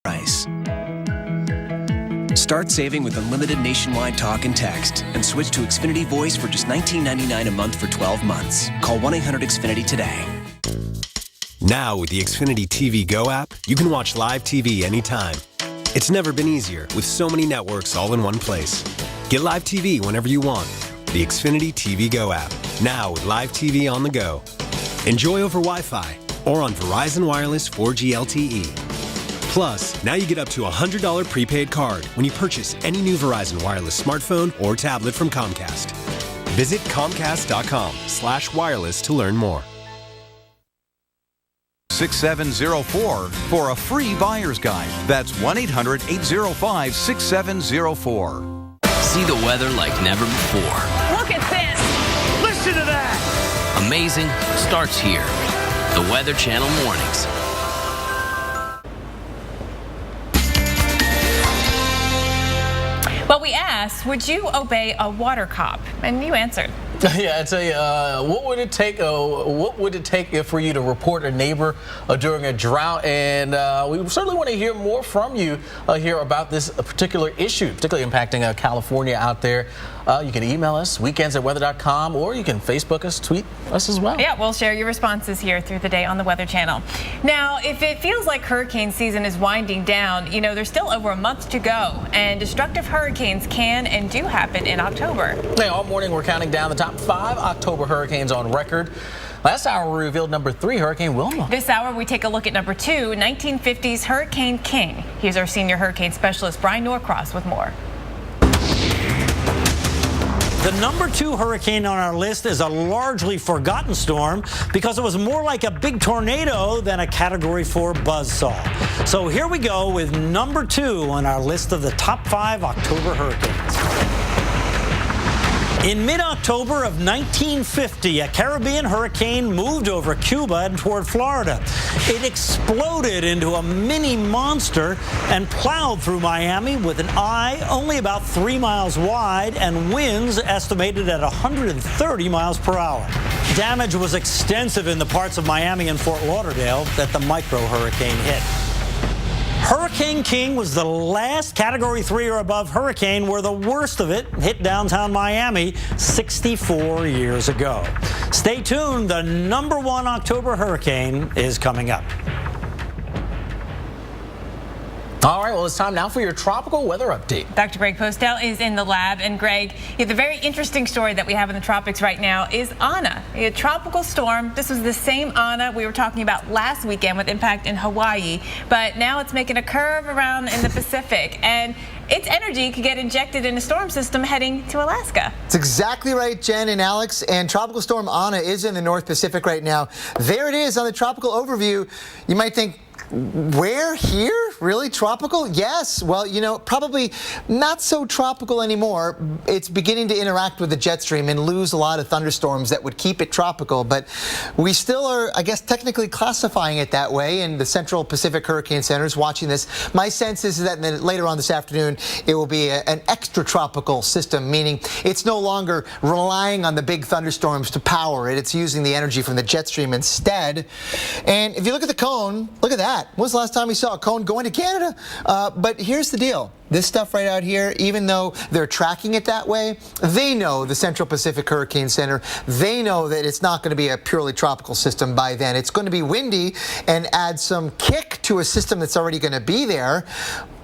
price. Start saving with unlimited nationwide talk and text and switch to Xfinity Voice for just $19.99 a month for 12 months. Call 1-800-XFINITY today. Now with the Xfinity TV Go app, you can watch live TV anytime. It's never been easier with so many networks all in one place. Get live TV whenever you want. The Xfinity TV Go app, now with live TV on the go. Enjoy over Wi-Fi or on Verizon Wireless 4G LTE. Plus, now you get up to a $100 prepaid card when you purchase any new Verizon Wireless smartphone or tablet from Comcast. Visit Comcast.com/wireless to learn more. 6704 for a free buyer's guide. That's 1-800-805-6704. See the weather like never before. Look at this! Listen to that! Amazing starts here. The Weather Channel Mornings. Well, we asked, would you obey a water cop? And you answered. Yeah, I tell you, what would it take for you to report a neighbor during a drought? And we certainly want to hear more from you here about this particular issue, particularly impacting California out there. You can email us, weekends@weather.com, or you can Facebook us, tweet us as well. Yeah, we'll share your responses here through the day on the Weather Channel. Now, if it feels like hurricane season is winding down, you know, there's still over a month to go, and destructive hurricanes can and do happen in October. Hey, all morning we're counting down the top 5 October hurricanes on record. Last hour we revealed number 3, Hurricane Wilma. This hour we take a look at number 2, 1950s Hurricane King. Here's our senior hurricane specialist, Brian Norcross, with more. The number 2 hurricane on our list is a largely forgotten storm because it was more like a big tornado than a Category 4 buzzsaw. So here we go with number 2 on our list of the top 5 October hurricanes. In mid-October of 1950, a Caribbean hurricane moved over Cuba and toward Florida. It exploded into a mini monster and plowed through Miami with an eye only about 3 miles wide and winds estimated at 130 miles per hour. Damage was extensive in the parts of Miami and Fort Lauderdale that the micro-hurricane hit. Hurricane King was the last Category 3 or above hurricane where the worst of it hit downtown Miami 64 years ago. Stay tuned. The number 1 October hurricane is coming up. All right, well, it's time now for your tropical weather update. Dr. Greg Postel is in the lab. And Greg, the very interesting story that we have in the tropics right now is Ana, a tropical storm. This was the same Ana we were talking about last weekend with impact in Hawaii, but now it's making a curve around in the Pacific. And its energy could get injected in a storm system heading to Alaska. That's exactly right, Jen and Alex. And Tropical Storm Ana is in the North Pacific right now. There it is on the tropical overview. You might think, where? Here? Really tropical? Yes. Well, you know, probably not so tropical anymore. It's beginning to interact with the jet stream and lose a lot of thunderstorms that would keep it tropical. But we still are, I guess, technically classifying it that way. And the Central Pacific Hurricane Center is watching this. My sense is that later on this afternoon, it will be an extra tropical system, meaning it's no longer relying on the big thunderstorms to power it. It's using the energy from the jet stream instead. And if you look at the cone, look at that. When was the last time we saw a cone going to Canada? But here's the deal. This stuff right out here, even though they're tracking it that way, they know, the Central Pacific Hurricane Center, they know that it's not going to be a purely tropical system by then. It's going to be windy and add some kick to a system that's already going to be there.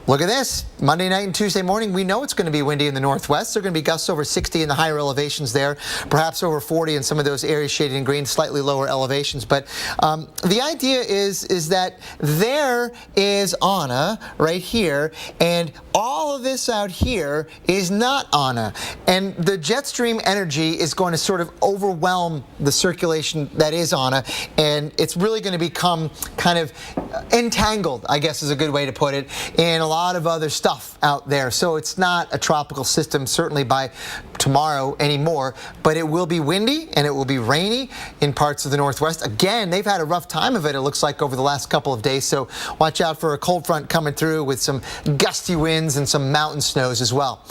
Look at this. Monday night and Tuesday morning, we know it's going to be windy in the northwest. There are going to be gusts over 60 in the higher elevations there, perhaps over 40 in some of those areas shaded in green, slightly lower elevations. But the idea is that there is Ana right here, and all of this out here is not Ana. And the jet stream energy is going to sort of overwhelm the circulation that is Ana, and it's really going to become kind of entangled, I guess is a good way to put it, in a lot of other stuff out there. So it's not a tropical system, certainly by tomorrow anymore, but it will be windy and it will be rainy in parts of the northwest. Again, they've had a rough time of it, it looks like, over the last couple of days. So watch out for a cold front coming through with some gusty winds and some mountain snows as well.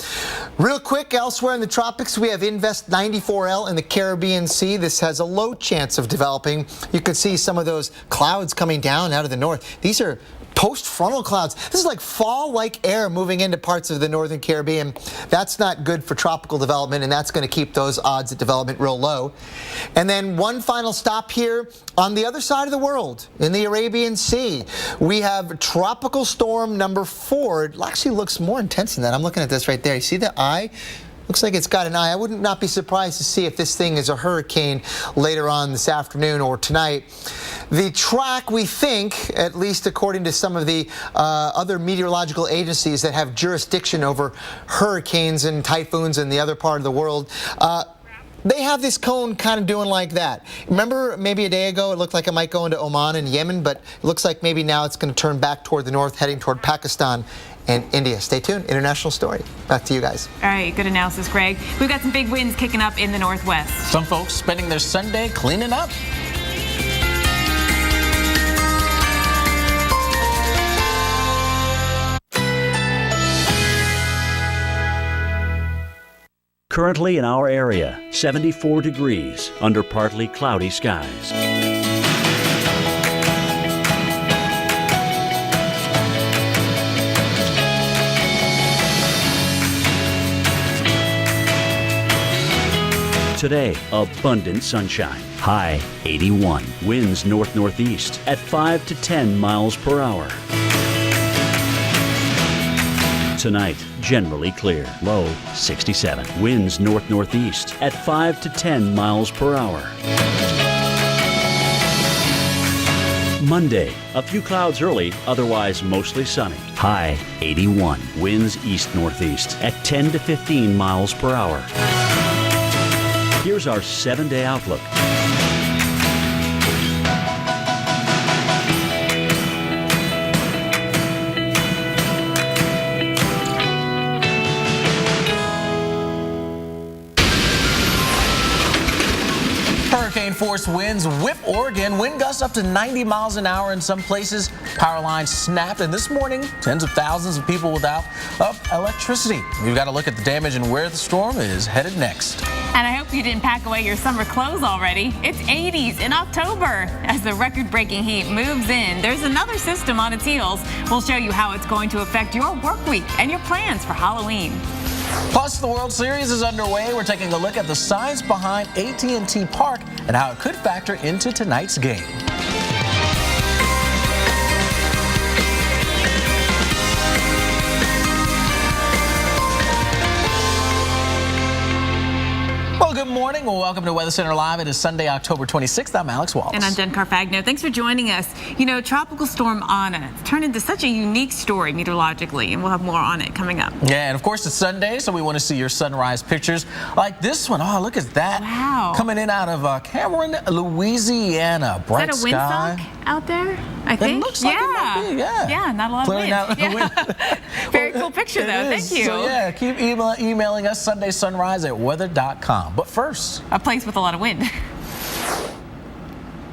Real quick, elsewhere in the tropics, we have Invest 94L in the Caribbean Sea. This has a low chance of developing. You can see some of those clouds coming down out of the north. These are post-frontal clouds. This is like fall-like air moving into parts of the northern Caribbean. That's not good for tropical development, and that's going to keep those odds at development real low. And then one final stop here on the other side of the world, in the Arabian Sea. We have tropical storm number 4. It actually looks more intense than that. I'm looking at this right there. You see the eye? Looks like it's got an eye. I would not be surprised to see if this thing is a hurricane later on this afternoon or tonight. The track, we think, at least according to some of the other meteorological agencies that have jurisdiction over hurricanes and typhoons in the other part of the world, they have this cone kind of doing like that. Remember maybe a day ago it looked like it might go into Oman and Yemen, but it looks like maybe now it's going to turn back toward the north, heading toward Pakistan and India. Stay tuned. International story. Back to you guys. All right, good analysis, Greg. We've got some big winds kicking up in the northwest. Some folks spending their Sunday cleaning up. Currently in our area, 74 degrees under partly cloudy skies. Today, abundant sunshine. High 81. Winds north-northeast at 5 to 10 miles per hour. Tonight, generally clear. Low 67. Winds north-northeast at 5 to 10 miles per hour. Monday, a few clouds early, otherwise mostly sunny. High 81. Winds east-northeast at 10 to 15 miles per hour. Here's our 7-day outlook. Hurricane-force winds whip Oregon. Wind gusts up to 90 miles an hour in some places. Power lines snapped, and this morning, tens of thousands of people without electricity. We've got to look at the damage and where the storm is headed next. And I hope you didn't pack away your summer clothes already. It's 80s in October. As the record-breaking heat moves in, there's another system on its heels. We'll show you how it's going to affect your work week and your plans for Halloween. Plus, the World Series is underway. We're taking a look at the science behind AT&T Park and how it could factor into tonight's game. Good morning. Well, welcome to Weather Center Live. It is Sunday, October 26th. I'm Alex Wallace. And I'm Jen Carfagno. Thanks for joining us. You know, Tropical Storm Ana turned into such a unique story meteorologically, and we'll have more on it coming up. Yeah, and of course it's Sunday, so we want to see your sunrise pictures like this one. Oh, look at that. Wow. Coming in out of Cameron, Louisiana. Bright Is that a sky. windsock out there? I think. It looks like it might be, yeah. Yeah, not a lot Clearly of wind. wind. Very cool picture, though. Thank you. So, yeah, keep emailing us Sunday Sunrise at weather.com. But first, a place with a lot of wind.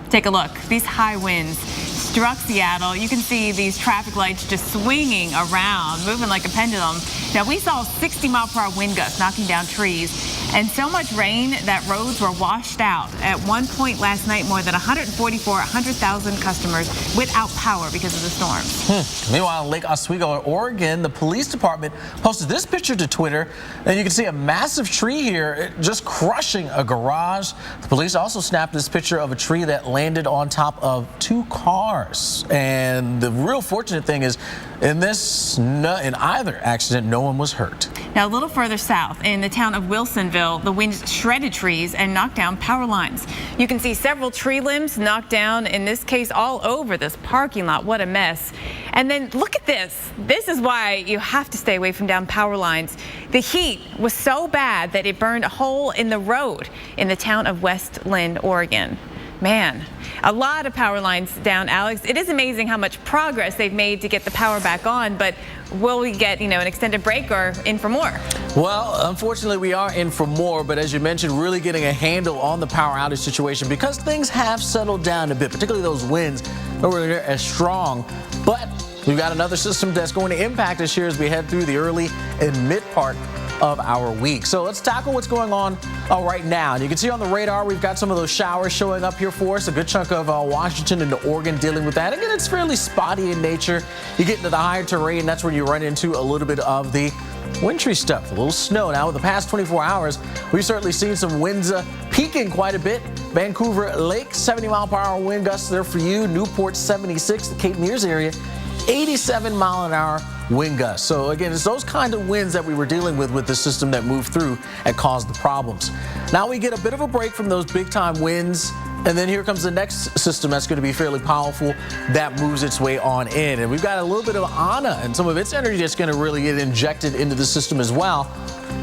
Take a look. These high winds struck Seattle. You can see these traffic lights just swinging around, moving like a pendulum. Now, we saw 60-mile-per-hour wind gusts knocking down trees, and so much rain that roads were washed out. At one point last night, more than 100,000 customers without power because of the storms. Meanwhile, in Lake Oswego, Oregon, the police department posted this picture to Twitter, and you can see a massive tree here just crushing a garage. The police also snapped this picture of a tree that landed on top of 2 cars. And the real fortunate thing is, in either accident, no one was hurt. Now, a little further south, in the town of Wilsonville, the winds shredded trees and knocked down power lines. You can see several tree limbs knocked down, in this case, all over this parking lot. What a mess. And then look at this. This is why you have to stay away from down power lines. The heat was so bad that it burned a hole in the road in the town of West Linn, Oregon. Man, a lot of power lines down, Alex. It is amazing how much progress they've made to get the power back on, but will we get, an extended break or in for more? Well, unfortunately, we are in for more, but as you mentioned, really getting a handle on the power outage situation because things have settled down a bit, particularly those winds nowhere near as strong. But we've got another system that's going to impact us here as we head through the early and mid part of our week. So let's tackle what's going on right now. And you can see on the radar, we've got some of those showers showing up here for us. A good chunk of Washington into Oregon dealing with that. Again, it's fairly spotty in nature. You get into the higher terrain, that's where you run into a little bit of the wintry stuff, a little snow. Now, with the past 24 hours, we've certainly seen some winds peaking quite a bit. Vancouver Lake, 70-mile-per-hour wind gusts there for you. Newport, 76. The Cape Mears area, 87-mile-an-hour wind gusts. So again, it's those kind of winds that we were dealing with the system that moved through and caused the problems. Now we get a bit of a break from those big-time winds, and then here comes the next system that's going to be fairly powerful that moves its way on in. And we've got a little bit of Ana and some of its energy that's going to really get injected into the system as well.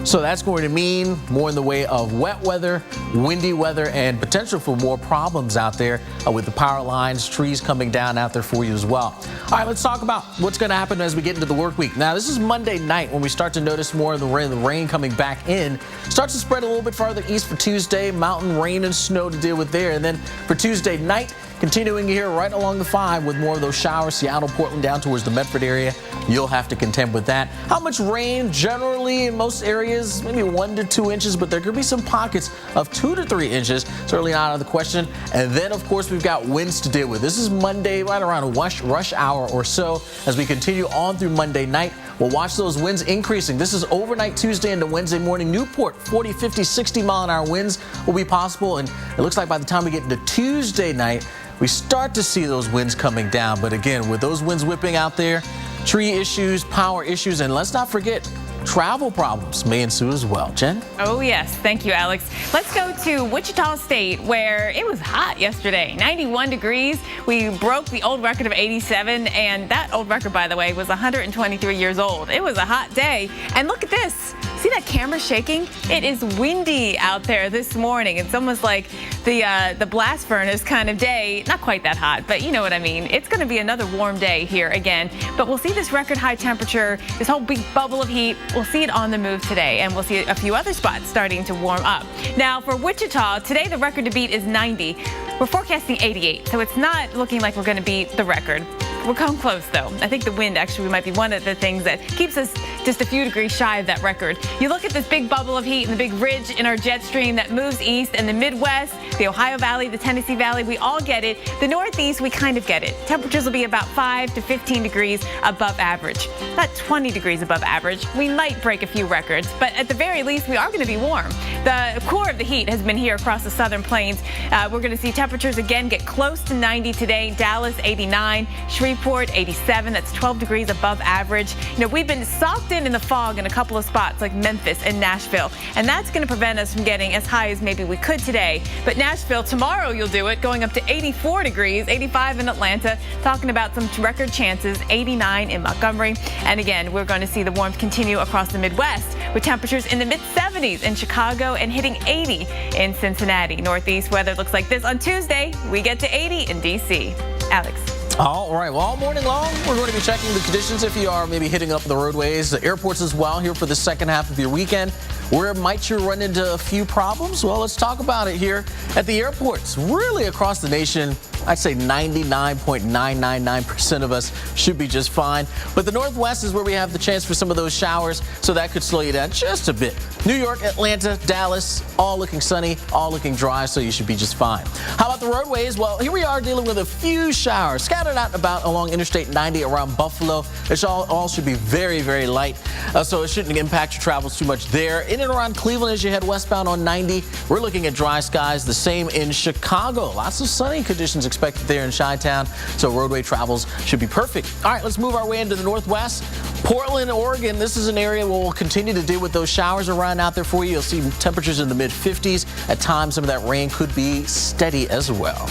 So that's going to mean more in the way of wet weather, windy weather, and potential for more problems out there with the power lines, trees coming down out there for you as well. All right, let's talk about what's going to happen as we get into the work week. Now, this is Monday night when we start to notice more of the rain coming back in. Starts to spread a little bit farther east for Tuesday. Mountain rain and snow to deal with there. And then for Tuesday night, continuing here right along the 5 with more of those showers, Seattle, Portland, down towards the Medford area. You'll have to contend with that. How much rain? Generally, in most areas, maybe 1 to 2 inches, but there could be some pockets of 2 to 3 inches. Certainly not out of the question. And then, of course, we've got winds to deal with. This is Monday, right around rush hour or so. As we continue on through Monday night, we'll watch those winds increasing. This is overnight Tuesday into Wednesday morning. Newport, 40, 50, 60-mile-an-hour winds will be possible. And it looks like by the time we get into Tuesday night, we start to see those winds coming down. But again, with those winds whipping out there, tree issues, power issues, and let's not forget, travel problems may ensue as well. Jen? Oh, yes. Thank you, Alex. Let's go to Wichita State, where it was hot yesterday, 91 degrees. We broke the old record of 87, and that old record, by the way, was 123 years old. It was a hot day. And look at this. See that camera shaking? It is windy out there this morning. It's almost like the blast furnace kind of day. Not quite that hot, but you know what I mean. It's going to be another warm day here again. But we'll see this record high temperature, this whole big bubble of heat. We'll see it on the move today, and we'll see a few other spots starting to warm up. Now, for Wichita, today the record to beat is 90. We're forecasting 88, so it's not looking like we're going to beat the record. We're coming close, though. I think the wind actually might be one of the things that keeps us just a few degrees shy of that record. You look at this big bubble of heat and the big ridge in our jet stream that moves east, and the Midwest, the Ohio Valley, the Tennessee Valley, we all get it. The Northeast, we kind of get it. Temperatures will be about 5 to 15 degrees above average. Not 20 degrees above average. We might break a few records, but at the very least, we are going to be warm. The core of the heat has been here across the southern plains. We're going to see temperatures again get close to 90 today. Dallas, 89. Shreveport, 87. That's 12 degrees above average. You know, we've been socked in the fog in a couple of spots like Memphis and Nashville, and that's going to prevent us from getting as high as maybe we could today. But Nashville, tomorrow you'll do it, going up to 84 degrees, 85 in Atlanta, talking about some record chances, 89 in Montgomery. And again, we're going to see the warmth continue across the Midwest with temperatures in the mid-70s in Chicago and hitting 80 in Cincinnati. Northeast weather looks like this on Tuesday. We get to 80 in D.C. Alex. All right, well, all morning long, we're going to be checking the conditions if you are maybe hitting up the roadways, the airports as well here for the second half of your weekend. Where might you run into a few problems? Well, let's talk about it here at the airports. Really across the nation, I'd say 99.999% of us should be just fine. But the Northwest is where we have the chance for some of those showers, so that could slow you down just a bit. New York, Atlanta, Dallas, all looking sunny, all looking dry, so you should be just fine. How about the roadways? Well, here we are dealing with a few showers scattered out about along Interstate 90 around Buffalo. It all should be very, very light, so it shouldn't impact your travels too much there. In and around Cleveland as you head westbound on 90, we're looking at dry skies. The same in Chicago. Lots of sunny conditions expected there in Chi-Town, so roadway travels should be perfect. All right, let's move our way into the Northwest. Portland, Oregon, this is an area where we'll continue to deal with those showers around out there for you. You'll see temperatures in the mid-50s. At times, some of that rain could be steady as well.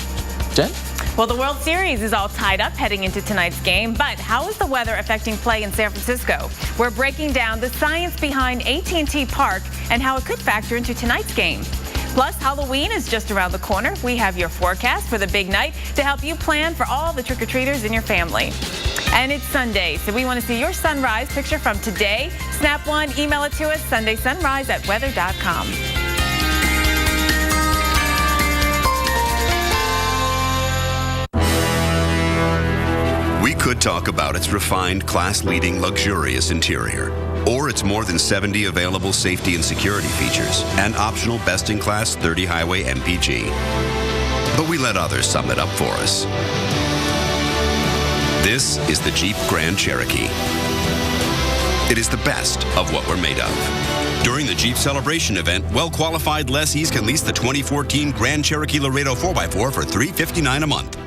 Jen? Well, the World Series is all tied up heading into tonight's game, but how is the weather affecting play in San Francisco? We're breaking down the science behind AT&T Park and how it could factor into tonight's game. Plus, Halloween is just around the corner. We have your forecast for the big night to help you plan for all the trick-or-treaters in your family. And it's Sunday, so we want to see your sunrise picture from today. Snap one, email it to us, sundaysunrise@weather.com. We could talk about its refined, class-leading, luxurious interior. or its more than 70 available safety and security features, and optional best-in-class 30 highway MPG. But we let others sum it up for us. This is the Jeep Grand Cherokee. It is the best of what we're made of. During the Jeep Celebration event, well-qualified lessees can lease the 2014 Grand Cherokee Laredo 4x4 for $359 a month.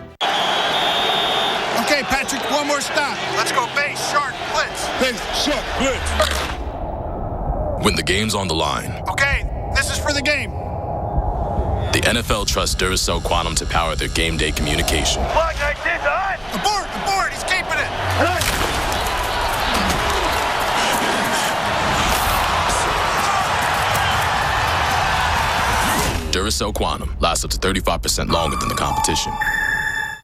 Okay, Patrick, one more stop. Let's go base, shark, blitz. Base, shark, blitz. When the game's on the line. Okay, this is for the game. The NFL trusts Duracell Quantum to power their game day communication. Abort, he's keeping it. Duracell Quantum lasts up to 35% longer than the competition.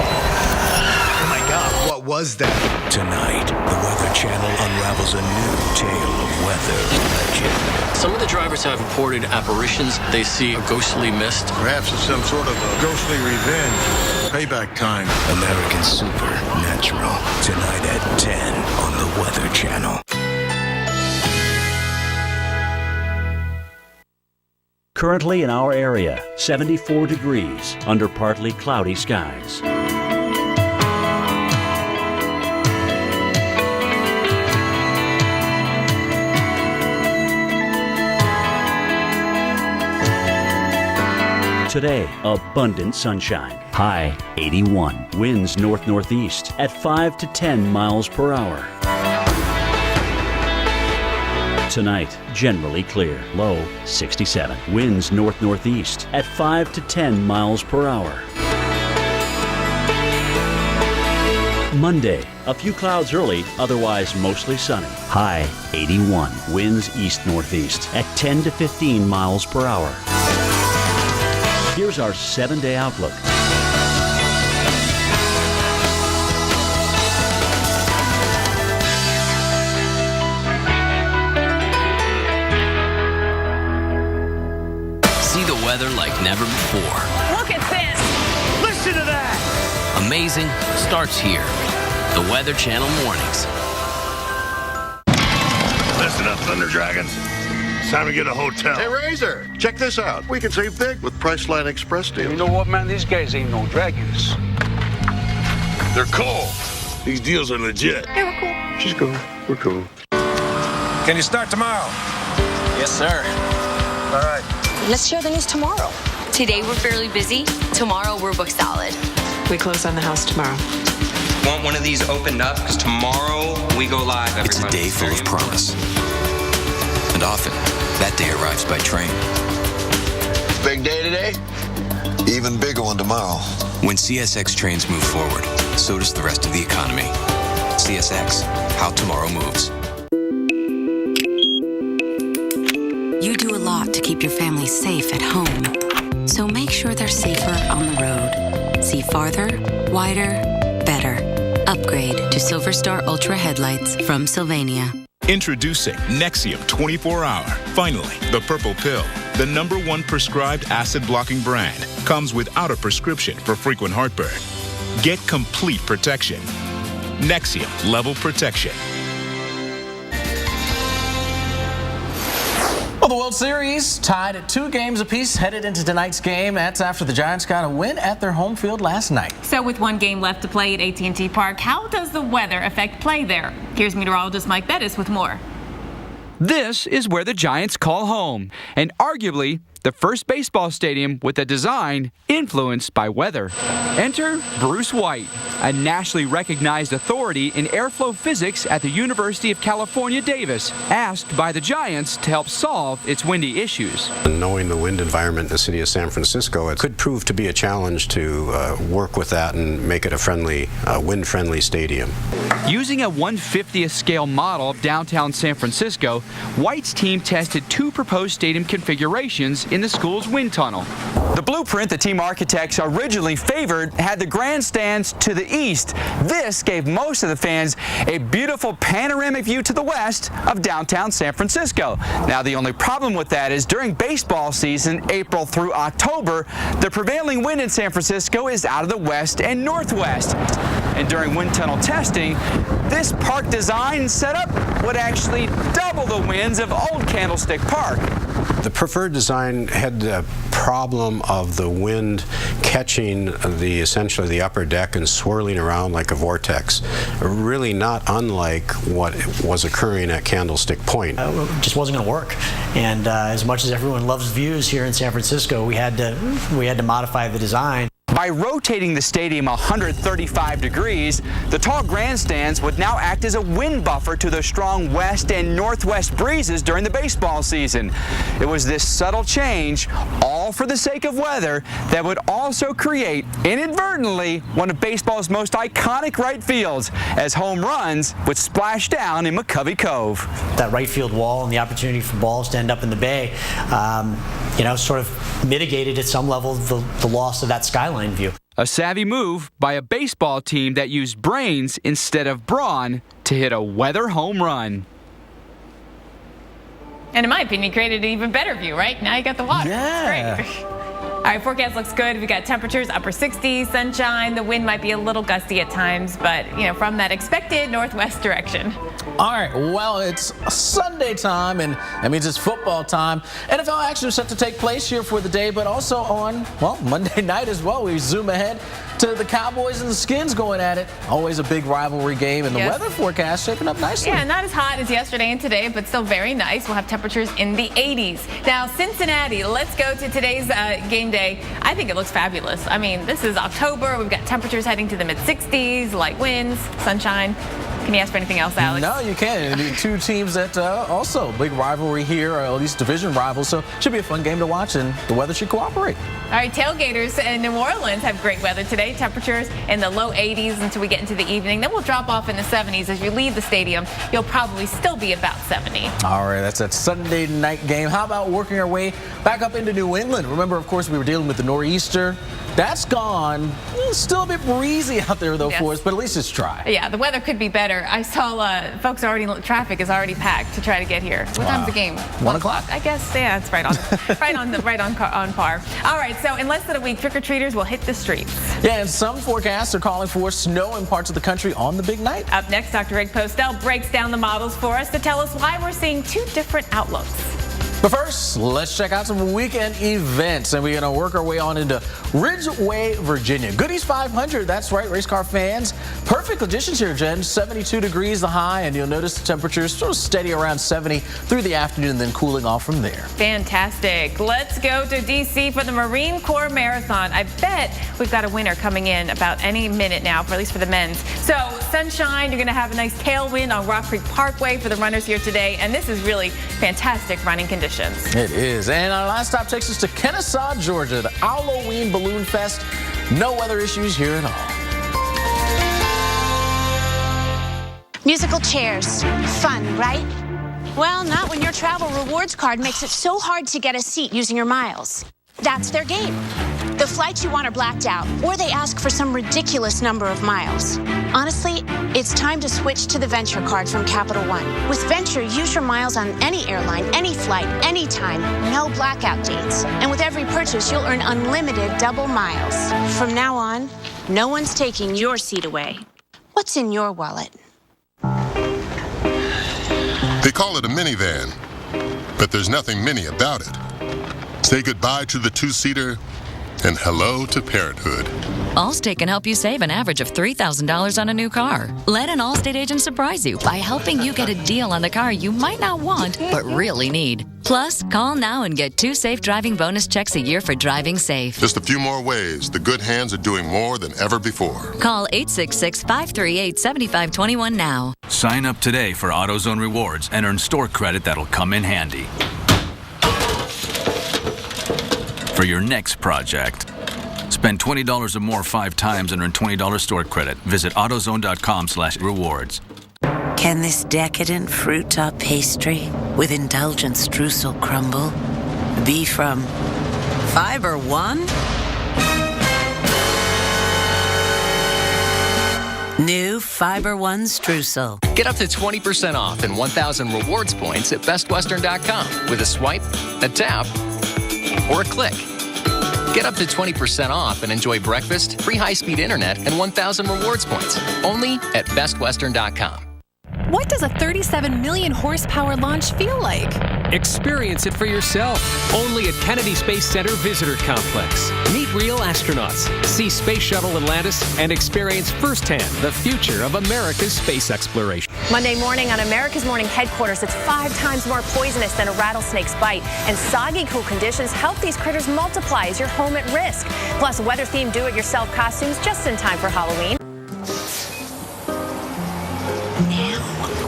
Oh my God, what was that? Tonight, the Weather Channel unravels a new tale of weather legend. Some of the drivers have reported apparitions. They see a ghostly mist. Perhaps it's some sort of a ghostly revenge. Payback time. American Supernatural. Tonight at 10 on the Weather Channel. Currently in our area, 74 degrees under partly cloudy skies. Today, abundant sunshine. High 81. Winds north-northeast at 5 to 10 miles per hour. Tonight, generally clear. Low 67. Winds north-northeast at 5 to 10 miles per hour. Monday, a few clouds early, otherwise mostly sunny. High 81. Winds east-northeast at 10 to 15 miles per hour. Here's our 7-day outlook. See the weather like never before. Look at this. Listen to that. Amazing starts here. The Weather Channel Mornings. Listen up, Thunder Dragons. It's time to get a hotel. Hey, Razor, check this out. We can save big with Priceline Express deals. You know what, man? These guys ain't no dragons. They're cool. These deals are legit. Yeah, we're cool. She's cool. We're cool. Can you start tomorrow? Yes, sir. All right. Let's share the news tomorrow. Today we're fairly busy. Tomorrow we're booked solid. We close on the house tomorrow. Want one of these opened up? Because tomorrow we go live every It's a day full of promise. And often, that day arrives by train. Big day today? Even bigger one tomorrow. When CSX trains move forward, so does the rest of the economy. CSX, how tomorrow moves. You do a lot to keep your family safe at home. So make sure they're safer on the road. See farther, wider, better. Upgrade to Silver Star Ultra headlights from Sylvania. Introducing Nexium 24-Hour. Finally, the purple pill, the #1 prescribed acid-blocking brand, comes without a prescription for frequent heartburn. Get complete protection. Nexium Level Protection. Well, the World Series tied at 2 games apiece headed into tonight's game. That's after the Giants got a win at their home field last night. So with 1 game left to play at AT&T Park, how does the weather affect play there? Here's meteorologist Mike Bettis with more. This is where the Giants call home, and arguably the first baseball stadium with a design influenced by weather. Enter Bruce White, a nationally recognized authority in airflow physics at the University of California, Davis, asked by the Giants to help solve its windy issues. Knowing the wind environment in the city of San Francisco, it could prove to be a challenge to work with that and make it a friendly, wind-friendly stadium. Using a 1/50th scale model of downtown San Francisco, White's team tested 2 proposed stadium configurations in the school's wind tunnel. The blueprint the team architects originally favored had the grandstands to the east. This gave most of the fans a beautiful panoramic view to the west of downtown San Francisco. Now, the only problem with that is during baseball season, April through October, the prevailing wind in San Francisco is out of the west and northwest. And during wind tunnel testing, this park design and setup would actually double the winds of Old Candlestick Park. The preferred design had the problem of the wind catching essentially the upper deck and swirling around like a vortex, really not unlike what was occurring at Candlestick Point. It just wasn't going to work, and as much as everyone loves views here in San Francisco, we had to modify the design. By rotating the stadium 135 degrees, the tall grandstands would now act as a wind buffer to the strong west and northwest breezes during the baseball season. It was this subtle change, all for the sake of weather, that would also create, inadvertently, one of baseball's most iconic right fields, as home runs would splash down in McCovey Cove. That right field wall and the opportunity for balls to end up in the bay, sort of mitigated at some level the loss of that skyline view. A savvy move by a baseball team that used brains instead of brawn to hit a weather home run. And in my opinion, created an even better view, right? Now you got the water. Yeah. It's great. All right, forecast looks good. We got temperatures upper 60s, sunshine. The wind might be a little gusty at times, but from that expected northwest direction. All right, well, it's Sunday time, and that means it's football time. NFL action is set to take place here for the day, but also on, Monday night as well. We zoom ahead to the Cowboys and the Skins going at it. Always a big rivalry game, and the weather forecast shaping up nicely. Yeah, not as hot as yesterday and today, but still very nice. We'll have temperatures in the 80s. Now, Cincinnati, let's go to today's game day. I think it looks fabulous. I mean, this is October. We've got temperatures heading to the mid-60s, light winds, sunshine. Can you ask for anything else, Alex? No, you can't. Two teams that also big rivalry here, or at least division rivals, so should be a fun game to watch, and the weather should cooperate. All right, tailgaters in New Orleans have great weather today. Temperatures in the low 80s until we get into the evening. Then we'll drop off in the 70s. As you leave the stadium, you'll probably still be about 70. All right, that's that Sunday night game. How about working our way back up into New England? Remember, of course, we were dealing with the nor'easter. That's gone. Still a bit breezy out there, though, for us, but at least it's dry. Yeah, the weather could be better. I saw folks traffic is already packed to try to get here. What time's the game? 1 o'clock. I guess, yeah, it's right on par. All right, so in less than a week, trick-or-treaters will hit the streets. Yeah, and some forecasts are calling for snow in parts of the country on the big night. Up next, Dr. Rick Postel breaks down the models for us to tell us why we're seeing two different outlooks. But first, let's check out some weekend events, and we're going to work our way on into Ridgeway, Virginia. Goodies 500, that's right, race car fans. Perfect conditions here, Jen. 72 degrees the high, and you'll notice the temperatures sort of steady around 70 through the afternoon, and then cooling off from there. Fantastic. Let's go to D.C. for the Marine Corps Marathon. I bet we've got a winner coming in about any minute now, at least for the men's. So, sunshine, you're going to have a nice tailwind on Rock Creek Parkway for the runners here today, and this is really fantastic running conditions. It is. And our last stop takes us to Kennesaw, Georgia, the Halloween Balloon Fest. No weather issues here at all. Musical chairs. Fun, right? Well, not when your travel rewards card makes it so hard to get a seat using your miles. That's their game. The flights you want are blacked out, or they ask for some ridiculous number of miles. Honestly, it's time to switch to the Venture card from Capital One. With Venture, use your miles on any airline, any flight, anytime, no blackout dates. And with every purchase, you'll earn unlimited double miles. From now on, no one's taking your seat away. What's in your wallet? They call it a minivan, but there's nothing mini about it. Say goodbye to the two-seater and hello to parenthood. Allstate can help you save an average of $3,000 on a new car. Let an Allstate agent surprise you by helping you get a deal on the car you might not want, but really need. Plus, call now and get 2 safe driving bonus checks a year for driving safe. Just a few more ways the good hands are doing more than ever before. Call 866-538-7521 now. Sign up today for AutoZone Rewards and earn store credit that'll come in handy for your next project. Spend $20 or more 5 times and earn $20 store credit. Visit AutoZone.com/rewards. Can this decadent fruit top pastry with indulgent streusel crumble be from Fiber One? New Fiber One Streusel. Get up to 20% off and 1,000 rewards points at bestwestern.com with a swipe, a tap, or a click. Get up to 20% off and enjoy breakfast, free high-speed internet, and 1,000 rewards points. Only at bestwestern.com. What does a 37 million horsepower launch feel like? Experience it for yourself. Only at Kennedy Space Center Visitor Complex. Meet real astronauts, see Space Shuttle Atlantis, and experience firsthand the future of America's space exploration. Monday morning on America's Morning headquarters, it's 5 times more poisonous than a rattlesnake's bite. And soggy, cool conditions help these critters multiply as you're home at risk. Plus, weather-themed do-it-yourself costumes just in time for Halloween.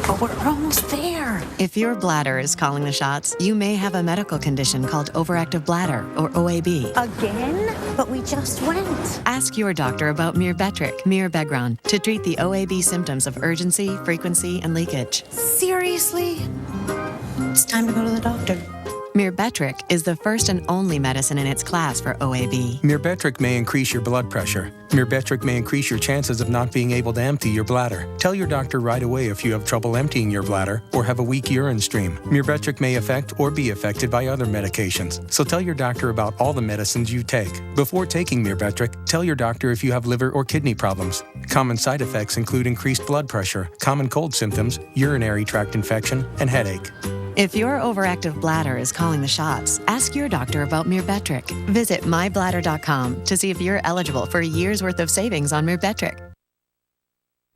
But we're almost there. If your bladder is calling the shots, you may have a medical condition called overactive bladder, or OAB. Again? But we just went. Ask your doctor about Myrbetriq, Mirabegron, to treat the OAB symptoms of urgency, frequency, and leakage. Seriously? It's time to go to the doctor. Myrbetriq is the first and only medicine in its class for OAB. Myrbetriq may increase your blood pressure. Myrbetriq may increase your chances of not being able to empty your bladder. Tell your doctor right away if you have trouble emptying your bladder or have a weak urine stream. Myrbetriq may affect or be affected by other medications. So tell your doctor about all the medicines you take. Before taking Myrbetriq, tell your doctor if you have liver or kidney problems. Common side effects include increased blood pressure, common cold symptoms, urinary tract infection, and headache. If your overactive bladder is calling the shots, ask your doctor about Myrbetriq. Visit mybladder.com to see if you're eligible for a year's worth of savings on Myrbetriq.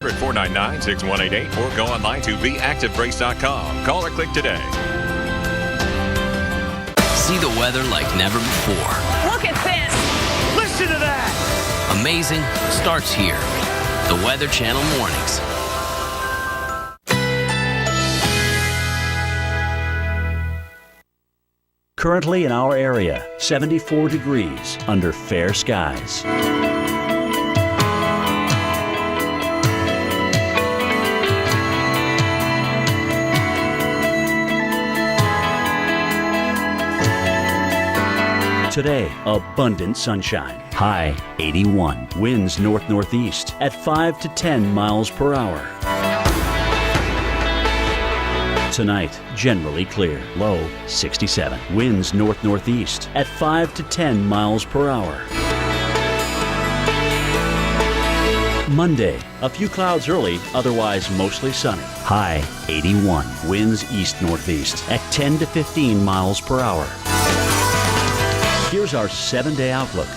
At 499-6188 or go online to beactivebrace.com. Call or click today. See the weather like never before. Look at this. Listen to that. Amazing starts here. The Weather Channel Mornings. Currently in our area, 74 degrees under fair skies. Today, abundant sunshine. High 81. Winds north-northeast at 5 to 10 miles per hour. Tonight, generally clear. Low 67. Winds north-northeast at 5 to 10 miles per hour. Monday, a few clouds early, otherwise mostly sunny. High 81. Winds east-northeast at 10 to 15 miles per hour. Here's our 7-day outlook.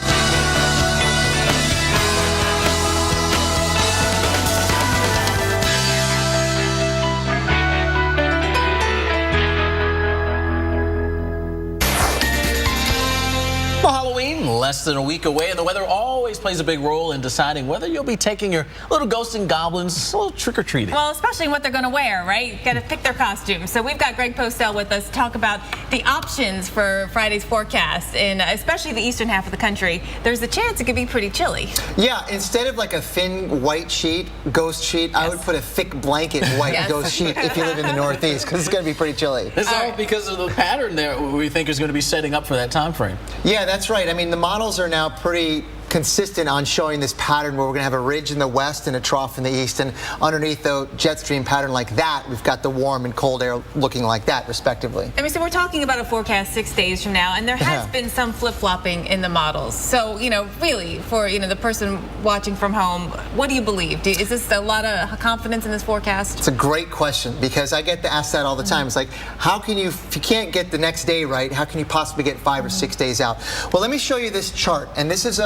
Less than a week away, and the weather always plays a big role in deciding whether you'll be taking your little ghosts and goblins a little trick-or-treating. Well, especially what they're going to wear, right? Got to pick their costumes. So we've got Greg Postel with us to talk about the options for Friday's forecast, and especially the eastern half of the country. There's a chance it could be pretty chilly. Yeah, instead of like a thin white sheet, ghost sheet, yes. I would put a thick blanket white yes. ghost sheet if you live in the Northeast, because it's going to be pretty chilly. It's all because of the pattern there we think is going to be setting up for that time frame. Yeah, that's right. I mean, the models are now pretty consistent on showing this pattern where we're going to have a ridge in the west and a trough in the east, and underneath the jet stream pattern like that, we've got the warm and cold air looking like that, respectively. I mean, so we're talking about a forecast 6 days from now, and there has been some flip-flopping in the models. So, you know, really, for the person watching from home, what do you believe? Is this a lot of confidence in this forecast? It's a great question, because I get asked that all the time. It's like, how can you, if you can't get the next day right, how can you possibly get 5 or 6 days out? Well, let me show you this chart, and this is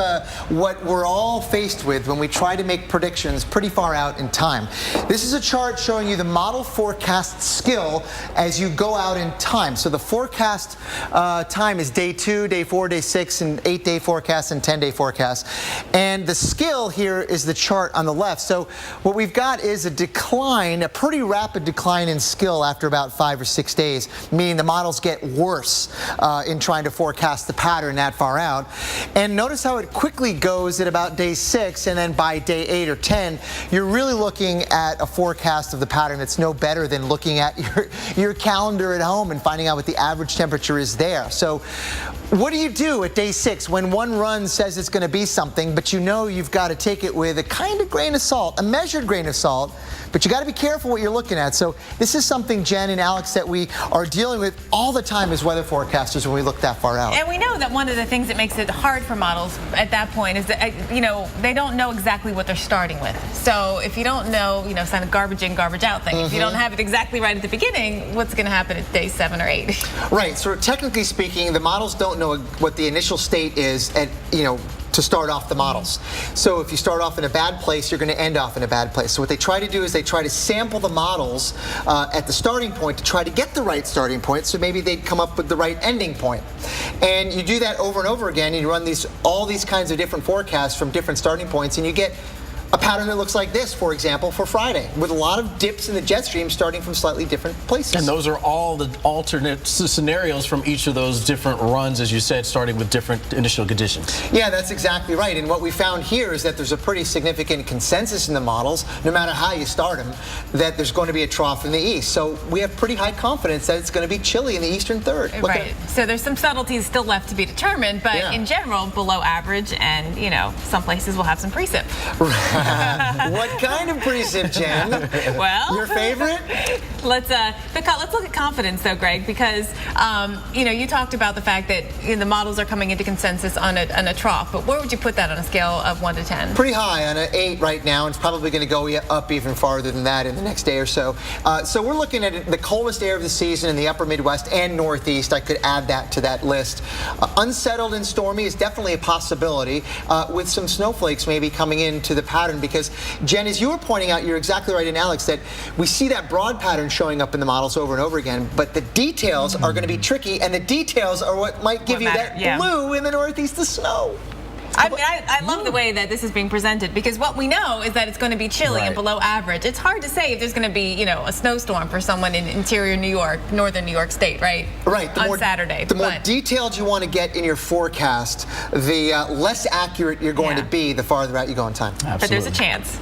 what we're all faced with when we try to make predictions pretty far out in time. This is a chart showing you the model forecast skill as you go out in time. So the forecast time is day 2, day 4, day 6, and 8-day forecast and 10-day forecast. And the skill here is the chart on the left. So what we've got is a decline, a pretty rapid decline in skill after about 5 or 6 days, meaning the models get worse in trying to forecast the pattern that far out. And notice how it quickly typically goes at about day 6, and then by day 8 or 10, you're really looking at a forecast of the pattern that's no better than looking at your calendar at home and finding out what the average temperature is there. So what do you do at day 6 when one run says it's going to be something, but you know you've got to take it with a kind of grain of salt, a measured grain of salt, but you got to be careful what you're looking at. So this is something, Jen and Alex, that we are dealing with all the time as weather forecasters when we look that far out. And we know that one of the things that makes it hard for models at that point is that, they don't know exactly what they're starting with. So if you don't know, kind of garbage in, garbage out thing, if you don't have it exactly right at the beginning, what's going to happen at day 7 or 8? Right. So technically speaking, the models don't know what the initial state is at, to start off the models. So if you start off in a bad place, you're going to end off in a bad place. So what they try to do is they try to sample the models at the starting point to try to get the right starting point, so maybe they'd come up with the right ending point. And you do that over and over again, and you run all these kinds of different forecasts from different starting points, and you get a pattern that looks like this, for example, for Friday, with a lot of dips in the jet stream starting from slightly different places. And those are all the alternate scenarios from each of those different runs, as you said, starting with different initial conditions. Yeah, that's exactly right. And what we found here is that there's a pretty significant consensus in the models, no matter how you start them, that there's going to be a trough in the east. So we have pretty high confidence that it's going to be chilly in the eastern third. Right. So there's some subtleties still left to be determined, but in general, below average, and some places will have some precip. What kind of precip, Jen? Well, your favorite? Let's look at confidence, though, Greg, because you talked about the fact that the models are coming into consensus on a trough. But where would you put that on a scale of 1 to 10? Pretty high, on an 8 right now. It's probably going to go up even farther than that in the next day or so. So we're looking at the coldest air of the season in the upper Midwest and Northeast. I could add that to that list. Unsettled and stormy is definitely a possibility, with some snowflakes maybe coming into the pattern. Because, Jen, as you were pointing out, you're exactly right, and Alex, that we see that broad pattern showing up in the models over and over again, but the details are going to be tricky, and the details are what might give you that blue in the Northeast, the snow. I love the way that this is being presented, because what we know is that it's going to be chilly and below average. It's hard to say if there's going to be, a snowstorm for someone in interior New York, northern New York State, right? Right. On Saturday. The more detailed you want to get in your forecast, the less accurate you're going to be the farther out you go in time. Absolutely. But there's a chance.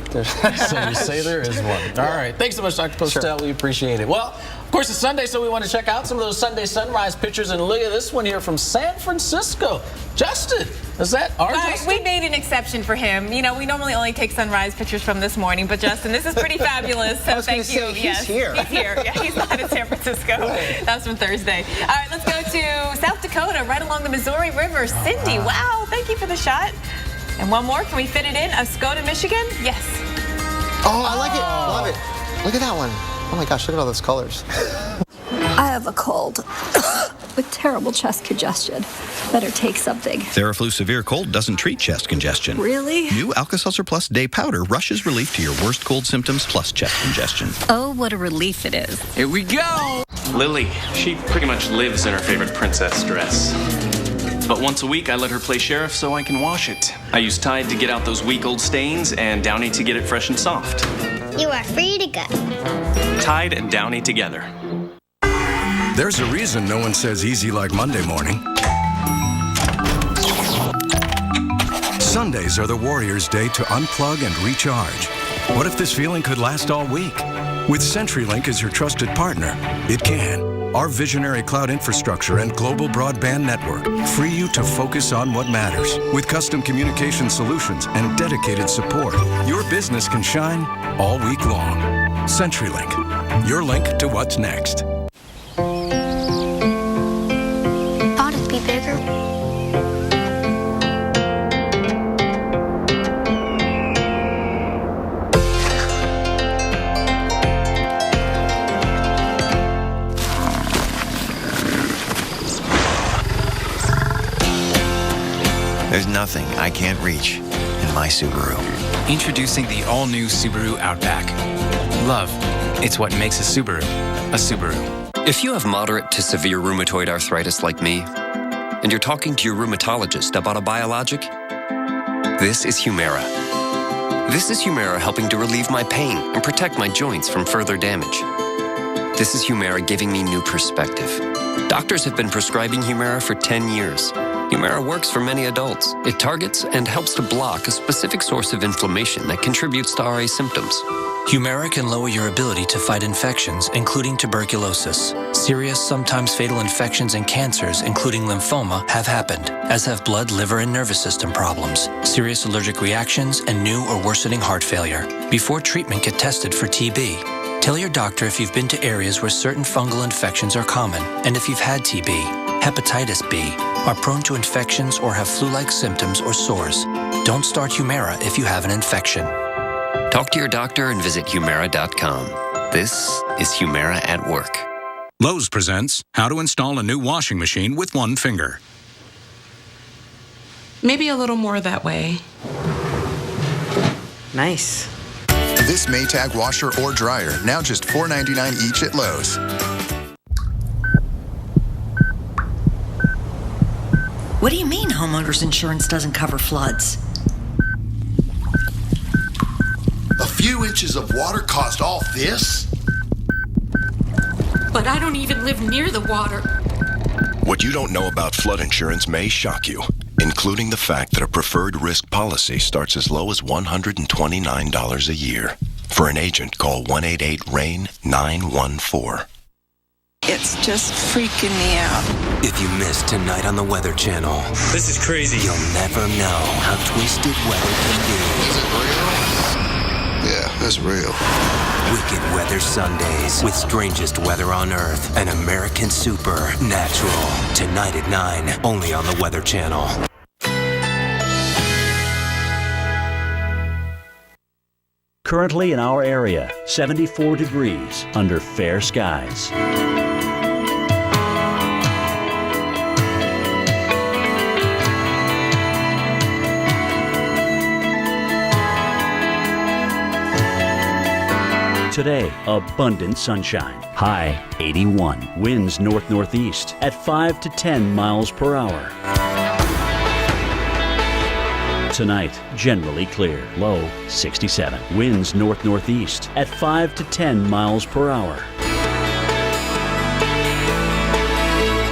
So you say there is one. All right. Thanks so much, Dr. Postel. We appreciate it. Well, of course, it's Sunday, so we want to check out some of those Sunday sunrise pictures. And look at this one here from San Francisco. Justin, is that our Justin? We made an exception for him. We normally only take sunrise pictures from this morning, but Justin, this is pretty fabulous. So thank you. He's here. He's here. Yeah, he's not in San Francisco. That was from Thursday. All right, let's go to South Dakota, right along the Missouri River. Cindy, wow, thank you for the shot. And one more, can we fit it in? Oscoda, Michigan? Yes. Oh, I like it. Love it. Look at that one. Oh my gosh, look at all those colors. I have a cold with terrible chest congestion. Better take something. Theraflu Severe Cold doesn't treat chest congestion. Really? New Alka-Seltzer Plus Day Powder rushes relief to your worst cold symptoms plus chest congestion. Oh, what a relief it is. Here we go! Lily, she pretty much lives in her favorite princess dress. But once a week, I let her play sheriff so I can wash it. I use Tide to get out those week-old stains and Downy to get it fresh and soft. You are free to go. Tide and Downy together. There's a reason no one says easy like Monday morning. Sundays are the Warriors' day to unplug and recharge. What if this feeling could last all week? With CenturyLink as your trusted partner, it can. Our visionary cloud infrastructure and global broadband network free you to focus on what matters. With custom communication solutions and dedicated support, your business can shine all week long. CenturyLink, your link to what's next. Thought it'd be bigger. There's nothing I can't reach in my Subaru. Introducing the all-new Subaru Outback. Love, it's what makes a Subaru a Subaru. If you have moderate to severe rheumatoid arthritis like me, and you're talking to your rheumatologist about a biologic, this is Humira. This is Humira helping to relieve my pain and protect my joints from further damage. This is Humira giving me new perspective. Doctors have been prescribing Humira for 10 years. Humira works for many adults. It targets and helps to block a specific source of inflammation that contributes to RA symptoms. Humira can lower your ability to fight infections, including tuberculosis. Serious, sometimes fatal infections and cancers, including lymphoma, have happened, as have blood, liver, and nervous system problems, serious allergic reactions, and new or worsening heart failure. Before treatment, get tested for TB. Tell your doctor if you've been to areas where certain fungal infections are common, and if you've had TB, hepatitis B, are prone to infections, or have flu-like symptoms or sores. Don't start Humira if you have an infection. Talk to your doctor and visit Humira.com. This is Humira at Work. Lowe's presents how to install a new washing machine with one finger. Maybe a little more that way. Nice. This Maytag washer or dryer, now just $4.99 each at Lowe's. What do you mean homeowners insurance doesn't cover floods? A few inches of water caused all this? But I don't even live near the water. What you don't know about flood insurance may shock you, including the fact that a preferred risk policy starts as low as $129 a year. For an agent, call 188-RAIN-914. It's just freaking me out. If you miss Tonight on the Weather Channel, This is crazy. you'll never know how twisted weather can be. Is it real? Yeah, that's real. Wicked Weather Sundays with strangest weather on Earth and American Supernatural. Tonight at 9, only on the Weather Channel. Currently in our area, 74 degrees under fair skies. Today, abundant sunshine. High 81. Winds north-northeast at 5 to 10 miles per hour. Tonight, generally clear. Low 67. Winds north-northeast at 5 to 10 miles per hour.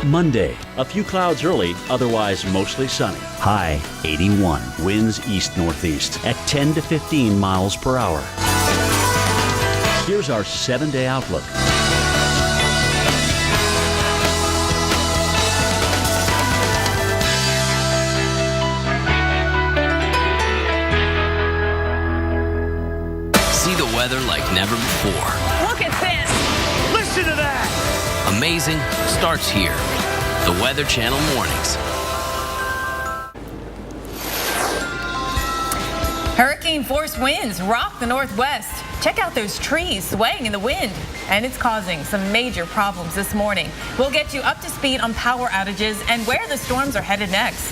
Monday, a few clouds early, otherwise mostly sunny. High 81. Winds east-northeast at 10 to 15 miles per hour. Here's our 7-day outlook. See the weather like never before. Look at this. Listen to that. Amazing starts here. The Weather Channel mornings. Hurricane-force winds rock the Northwest. Check out those trees swaying in the wind, and it's causing some major problems this morning. We'll get you up to speed on power outages and where the storms are headed next.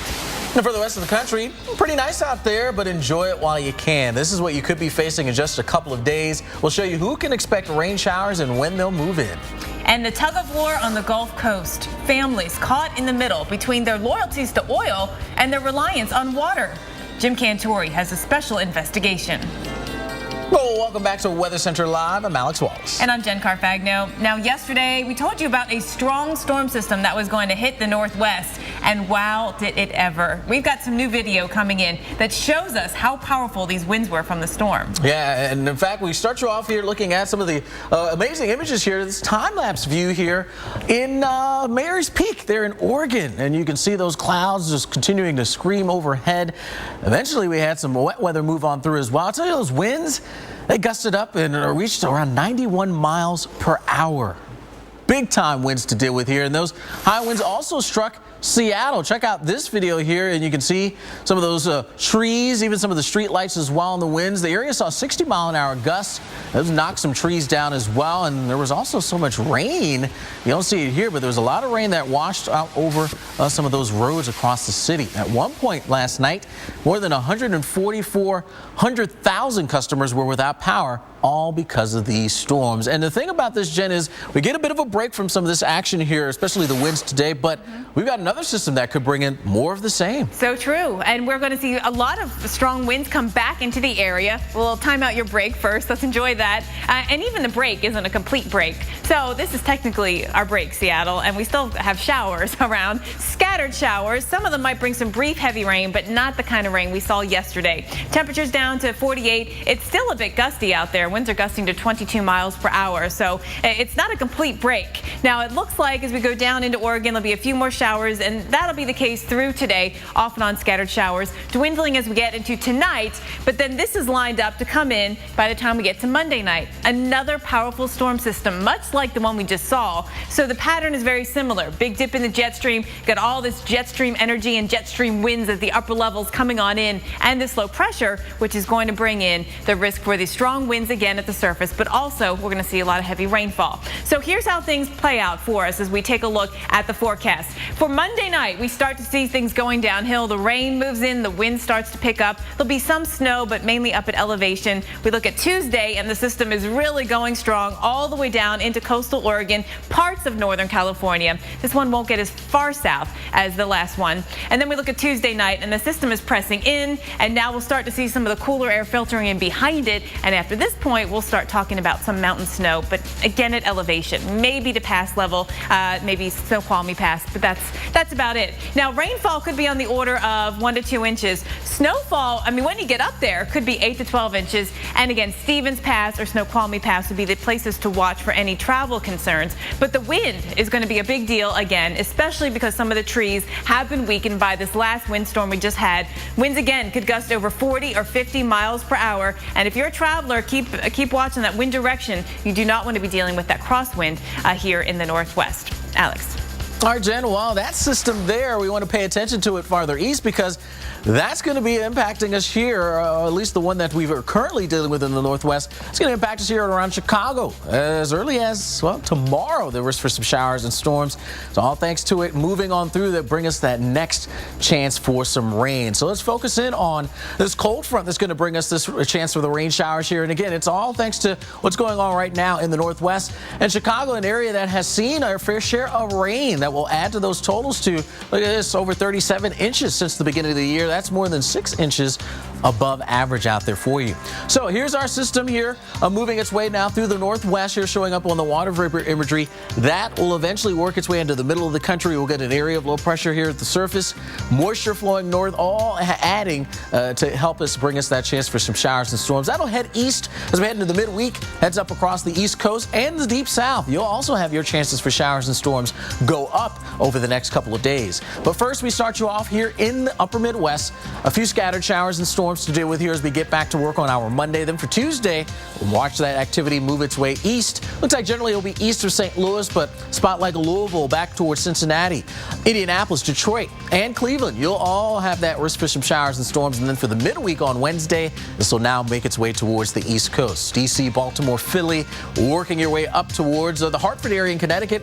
And for the rest of the country, pretty nice out there, but enjoy it while you can. This is what you could be facing in just a couple of days. We'll show you who can expect rain showers and when they'll move in. And the tug of war on the Gulf Coast. Families caught in the middle between their loyalties to oil and their reliance on water. Jim Cantore has a special investigation. Well, welcome back to Weather Center Live. I'm Alex Wallace. And I'm Jen Carfagno. Now, yesterday, we told you about a strong storm system that was going to hit the Northwest. And wow, did it ever. We've got some new video coming in that shows us how powerful these winds were from the storm. Yeah, and in fact, we start you off here looking at some of the amazing images here. This time-lapse view here in Mary's Peak there in Oregon. And you can see those clouds just continuing to scream overhead. Eventually, we had some wet weather move on through as well. I'll tell you, those winds, they gusted up and reached around 91 miles per hour. Big time winds to deal with here, and those high winds also struck Seattle. Check out this video here, and you can see some of those trees, even some of the street lights as well in the winds. The area saw 60-mile-an-hour gusts. Those knocked some trees down as well, and there was also so much rain. You don't see it here, but there was a lot of rain that washed out over some of those roads across the city. At one point last night, more than 144,000 customers were without power all because of these storms. And the thing about this, Jen, is we get a bit of a break from some of this action here, especially the winds today, but we've got another system that could bring in more of the same. So true. And we're going to see a lot of strong winds come back into the area. We'll time out your break first. Let's enjoy that. And even the break isn't a complete break. So this is technically our break, Seattle, and we still have showers around. Scattered showers. Some of them might bring some brief heavy rain, but not the kind of rain we saw yesterday. Temperatures down to 48. It's still a bit gusty out there. Winds are gusting to 22 miles per hour. So it's not a complete break. Now it looks like as we go down into Oregon, there'll be a few more showers, and that'll be the case through today, off and on scattered showers, dwindling as we get into tonight. But then this is lined up to come in by the time we get to Monday night. Another powerful storm system, much like the one we just saw. So the pattern is very similar. Big dip in the jet stream, got all this jet stream energy and jet stream winds at the upper levels coming on in, and this low pressure, which is going to bring in the risk for the strong winds again at the surface, but also we're going to see a lot of heavy rainfall. So here's how things play out for us as we take a look at the forecast. For Monday night, we start to see things going downhill. The rain moves in, the wind starts to pick up. There'll be some snow, but mainly up at elevation. We look at Tuesday, and the system is really going strong all the way down into coastal Oregon, parts of Northern California. This one won't get as far south as the last one. And then we look at Tuesday night, and the system is pressing in, and now we'll start to see some of the cooler air filtering in behind it. And after this point, we'll start talking about some mountain snow, but again at elevation, maybe to pass level, maybe Snoqualmie Pass, but that's about it. Now, rainfall could be on the order of 1 to 2 inches. Snowfall, I mean, when you get up there, could be 8 to 12 inches. And again, Stevens Pass or Snoqualmie Pass would be the places to watch for any travel concerns. But the wind is going to be a big deal again, especially because some of the trees have been weakened by this last windstorm we just had. Winds again could gust over 40 or 50 miles per hour. And if you're a traveler, keep watching that wind direction. You do not want to be dealing with that crosswind here in the northwest. Alex. All right, Jen, well, that system there, we want to pay attention to it farther east because that's going to be impacting us here, at least the one that we are currently dealing with in the northwest. It's going to impact us here around Chicago as early as, well, tomorrow. There risk for some showers and storms. So all thanks to it moving on through that bring us that next chance for some rain. So let's focus in on this cold front that's going to bring us this chance for the rain showers here. And again, it's all thanks to what's going on right now in the northwest. And Chicago, an area that has seen our fair share of rain that will add to those totals to, look at this, over 37 inches since the beginning of the year. That's more than 6 inches above average out there for you. So here's our system here moving its way now through the northwest here, showing up on the water vapor imagery. That will eventually work its way into the middle of the country. We'll get an area of low pressure here at the surface, moisture flowing north, all adding to help us bring us that chance for some showers and storms. That'll head east as we head into the midweek, heads up across the east coast and the deep south. You'll also have your chances for showers and storms go up over the next couple of days. But first, we start you off here in the upper Midwest. A few scattered showers and storms to deal with here as we get back to work on our Monday. Then for Tuesday, we'll watch that activity move its way east. Looks like generally it'll be east of St. Louis, but spot like Louisville back towards Cincinnati, Indianapolis, Detroit, and Cleveland. You'll all have that risk for some showers and storms. And then for the midweek on Wednesday, this will now make its way towards the East Coast. D.C., Baltimore, Philly, working your way up towards the Hartford area in Connecticut.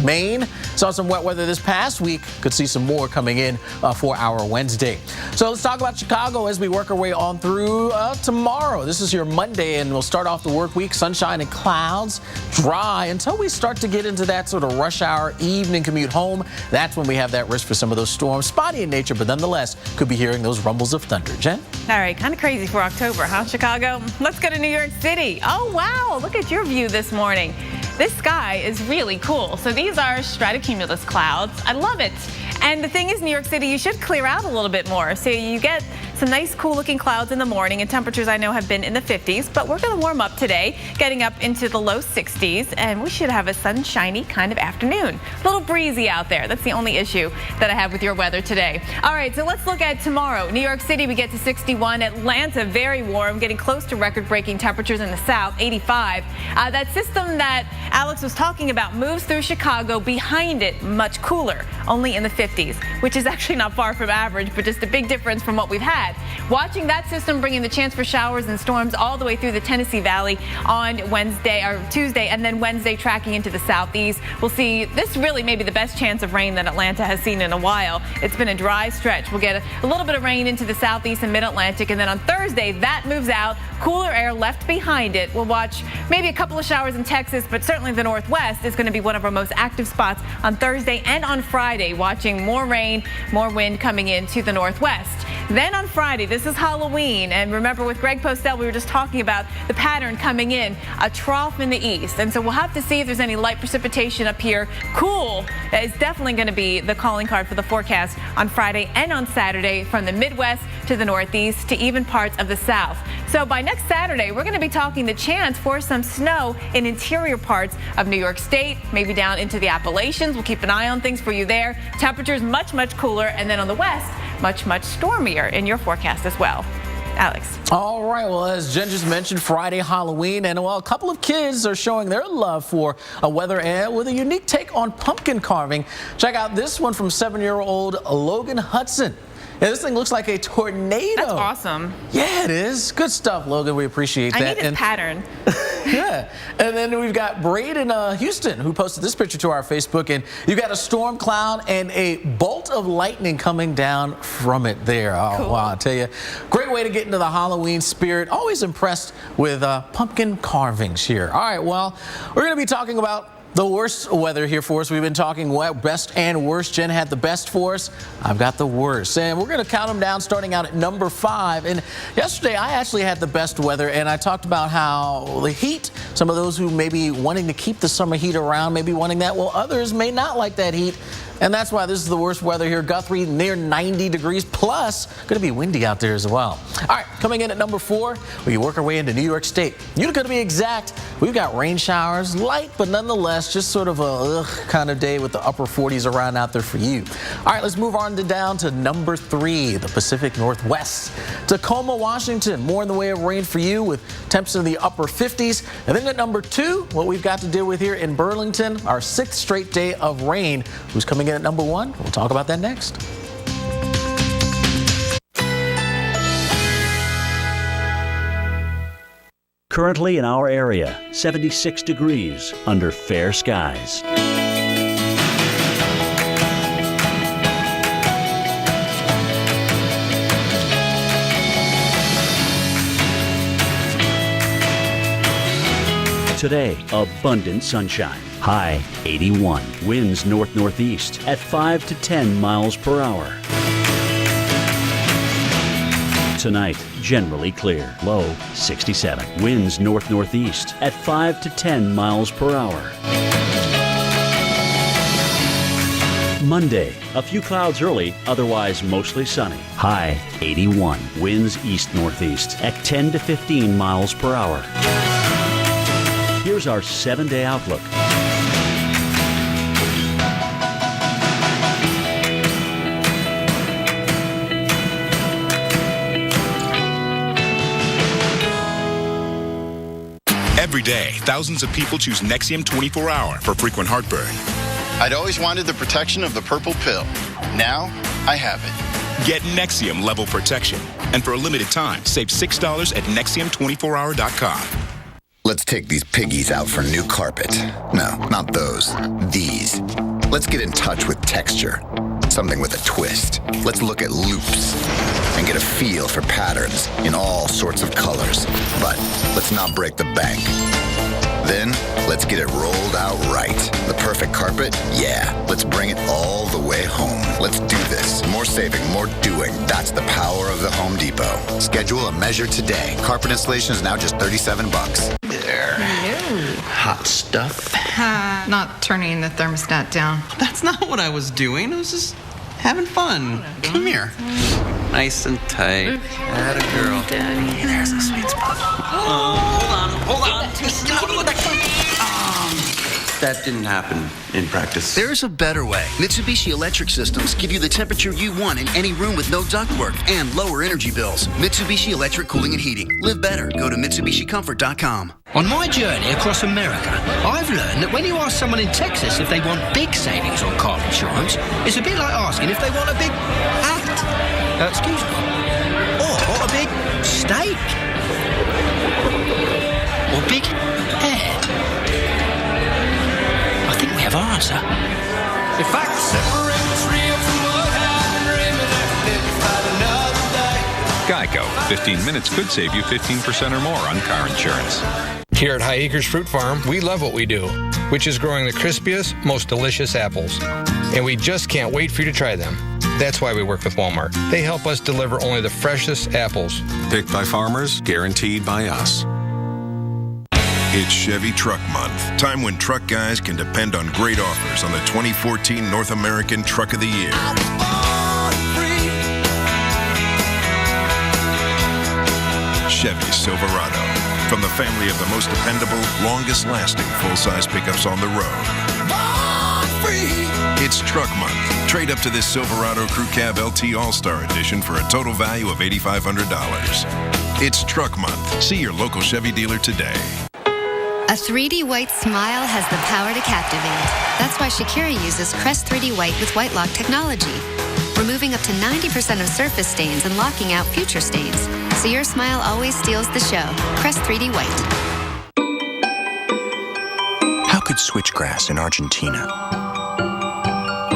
Maine saw some wet weather this past week. Could see some more coming in for our Wednesday. So let's talk about Chicago as we work our way on through tomorrow. This is your Monday, and we'll start off the work week. Sunshine and clouds, dry until we start to get into that sort of rush hour evening commute home. That's when we have that risk for some of those storms. Spotty in nature, but nonetheless could be hearing those rumbles of thunder. Jen? All right, kind of crazy for October, huh, Chicago? Let's go to New York City. Oh, wow, look at your view this morning. This sky is really cool. So these are stratocumulus clouds. I love it. And the thing is, New York City, you should clear out a little bit more. So you get some nice cool looking clouds in the morning, and temperatures I know have been in the 50s, but we're going to warm up today, getting up into the low 60s, and we should have a sunshiny kind of afternoon. A little breezy out there. That's the only issue that I have with your weather today. All right, so let's look at tomorrow. New York City, we get to 61. Atlanta, very warm, getting close to record-breaking temperatures in the south, 85. That system that Alex was talking about moves through Chicago. Behind it, much cooler, only in the 50s, which is actually not far from average, but just a big difference from what we've had. Watching that system bringing the chance for showers and storms all the way through the Tennessee Valley on Wednesday or Tuesday, and then Wednesday tracking into the southeast. We'll see this really may be the best chance of rain that Atlanta has seen in a while. It's been a dry stretch. We'll get a little bit of rain into the southeast and mid-Atlantic, and then on Thursday that moves out. cooler air left behind it. We'll watch maybe a couple of showers in Texas, but certainly the Northwest is going to be one of our most active spots on Thursday and on Friday, watching more rain, more wind coming into the Northwest. Then on Friday, this is Halloween, and remember with Greg Postel, we were just talking about the pattern coming in, a trough in the east, and so we'll have to see if there's any light precipitation up here. Cool is definitely going to be the calling card for the forecast on Friday and on Saturday, from the Midwest to the Northeast to even parts of the South. So by next Saturday, we're going to be talking the chance for some snow in interior parts of New York State, maybe down into the Appalachians. We'll keep an eye on things for you there. Temperatures much, much cooler, and then on the west, much, much stormier in your forecast as well. Alex. All right, well, as Jen just mentioned, Friday, Halloween, and well, a couple of kids are showing their love for weather and with a unique take on pumpkin carving. Check out this one from 7-year-old Logan Hudson. Yeah, this thing looks like a tornado. That's awesome. Yeah, it is. Good stuff, Logan. We appreciate that. I need his pattern. Yeah. And then we've got Braden Houston, who posted this picture to our Facebook. And you've got a storm cloud and a bolt of lightning coming down from it there. Oh, cool. Wow, I tell you. Great way to get into the Halloween spirit. Always impressed with pumpkin carvings here. All right, well, we're going to be talking about the worst weather here for us. We've been talking best and worst. Jen had the best for us. I've got the worst. And we're going to count them down starting out at number 5. And yesterday I actually had the best weather, and I talked about how the heat, some of those who may be wanting to keep the summer heat around, may be wanting that, while others may not like that heat. And that's why this is the worst weather here. Guthrie near 90 degrees plus. Going to be windy out there as well. All right, coming in at number 4, we work our way into New York State. Utica to be exact. We've got rain showers, light, but nonetheless, just sort of a kind of day with the upper 40s around out there for you. All right, let's move on down to number 3, the Pacific Northwest. Tacoma, Washington, more in the way of rain for you with temps in the upper 50s. And then at number 2, what we've got to deal with here in Burlington, our 6th straight day of rain. Who's coming in at number 1? We'll talk about that next. Currently in our area, 76 degrees under fair skies. Today, abundant sunshine. High 81. Winds north-northeast at 5 to 10 miles per hour. Tonight, generally clear. Low 67. Winds north-northeast at 5 to 10 miles per hour. Monday, a few clouds early, otherwise mostly sunny. High 81. Winds east-northeast at 10 to 15 miles per hour. Here's our 7-day outlook. Every day, thousands of people choose Nexium 24-hour for frequent heartburn. I'd always wanted the protection of the purple pill. Now, I have it. Get Nexium level protection. And for a limited time, save $6 at Nexium24hour.com. Let's take these piggies out for new carpet. No, not those. These. Let's get in touch with texture. Something with a twist. Let's look at loops and get a feel for patterns in all sorts of colors. But let's not break the bank. Then, let's get it rolled out right. The perfect carpet? Yeah. Let's bring it all the way home. Let's do this. More saving, more doing. That's the power of the Home Depot. Schedule a measure today. Carpet installation is now just $37. There. Hot stuff. Not turning the thermostat down. That's not what I was doing. I was just having fun. Come here. Nice and tight. Atta girl. Daddy. There's a sweet spot. Hold on. That didn't happen in practice. There's a better way. Mitsubishi Electric Systems give you the temperature you want in any room with no ductwork and lower energy bills. Mitsubishi Electric Cooling and Heating. Live better. Go to MitsubishiComfort.com. On my journey across America, I've learned that when you ask someone in Texas if they want big savings on car insurance, it's a bit like asking if they want a big hat. Excuse me. Or a big steak. Or big hair. I think we have our answer. If I could separate the real from what happened, reminisce another day. Geico. 15 minutes could save you 15% or more on car insurance. Here at High Acres Fruit Farm, we love what we do, which is growing the crispiest, most delicious apples. And we just can't wait for you to try them. That's why we work with Walmart. They help us deliver only the freshest apples. Picked by farmers, guaranteed by us. It's Chevy Truck Month, time when truck guys can depend on great offers on the 2014 North American Truck of the Year. Chevy Silverado, from the family of the most dependable, longest-lasting full-size pickups on the road. It's Truck Month. Trade up to this Silverado Crew Cab LT All-Star Edition for a total value of $8,500. It's Truck Month. See your local Chevy dealer today. A 3D white smile has the power to captivate. That's why Shakira uses Crest 3D White with White Lock technology, removing up to 90% of surface stains and locking out future stains. So your smile always steals the show. Crest 3D White. How could switchgrass in Argentina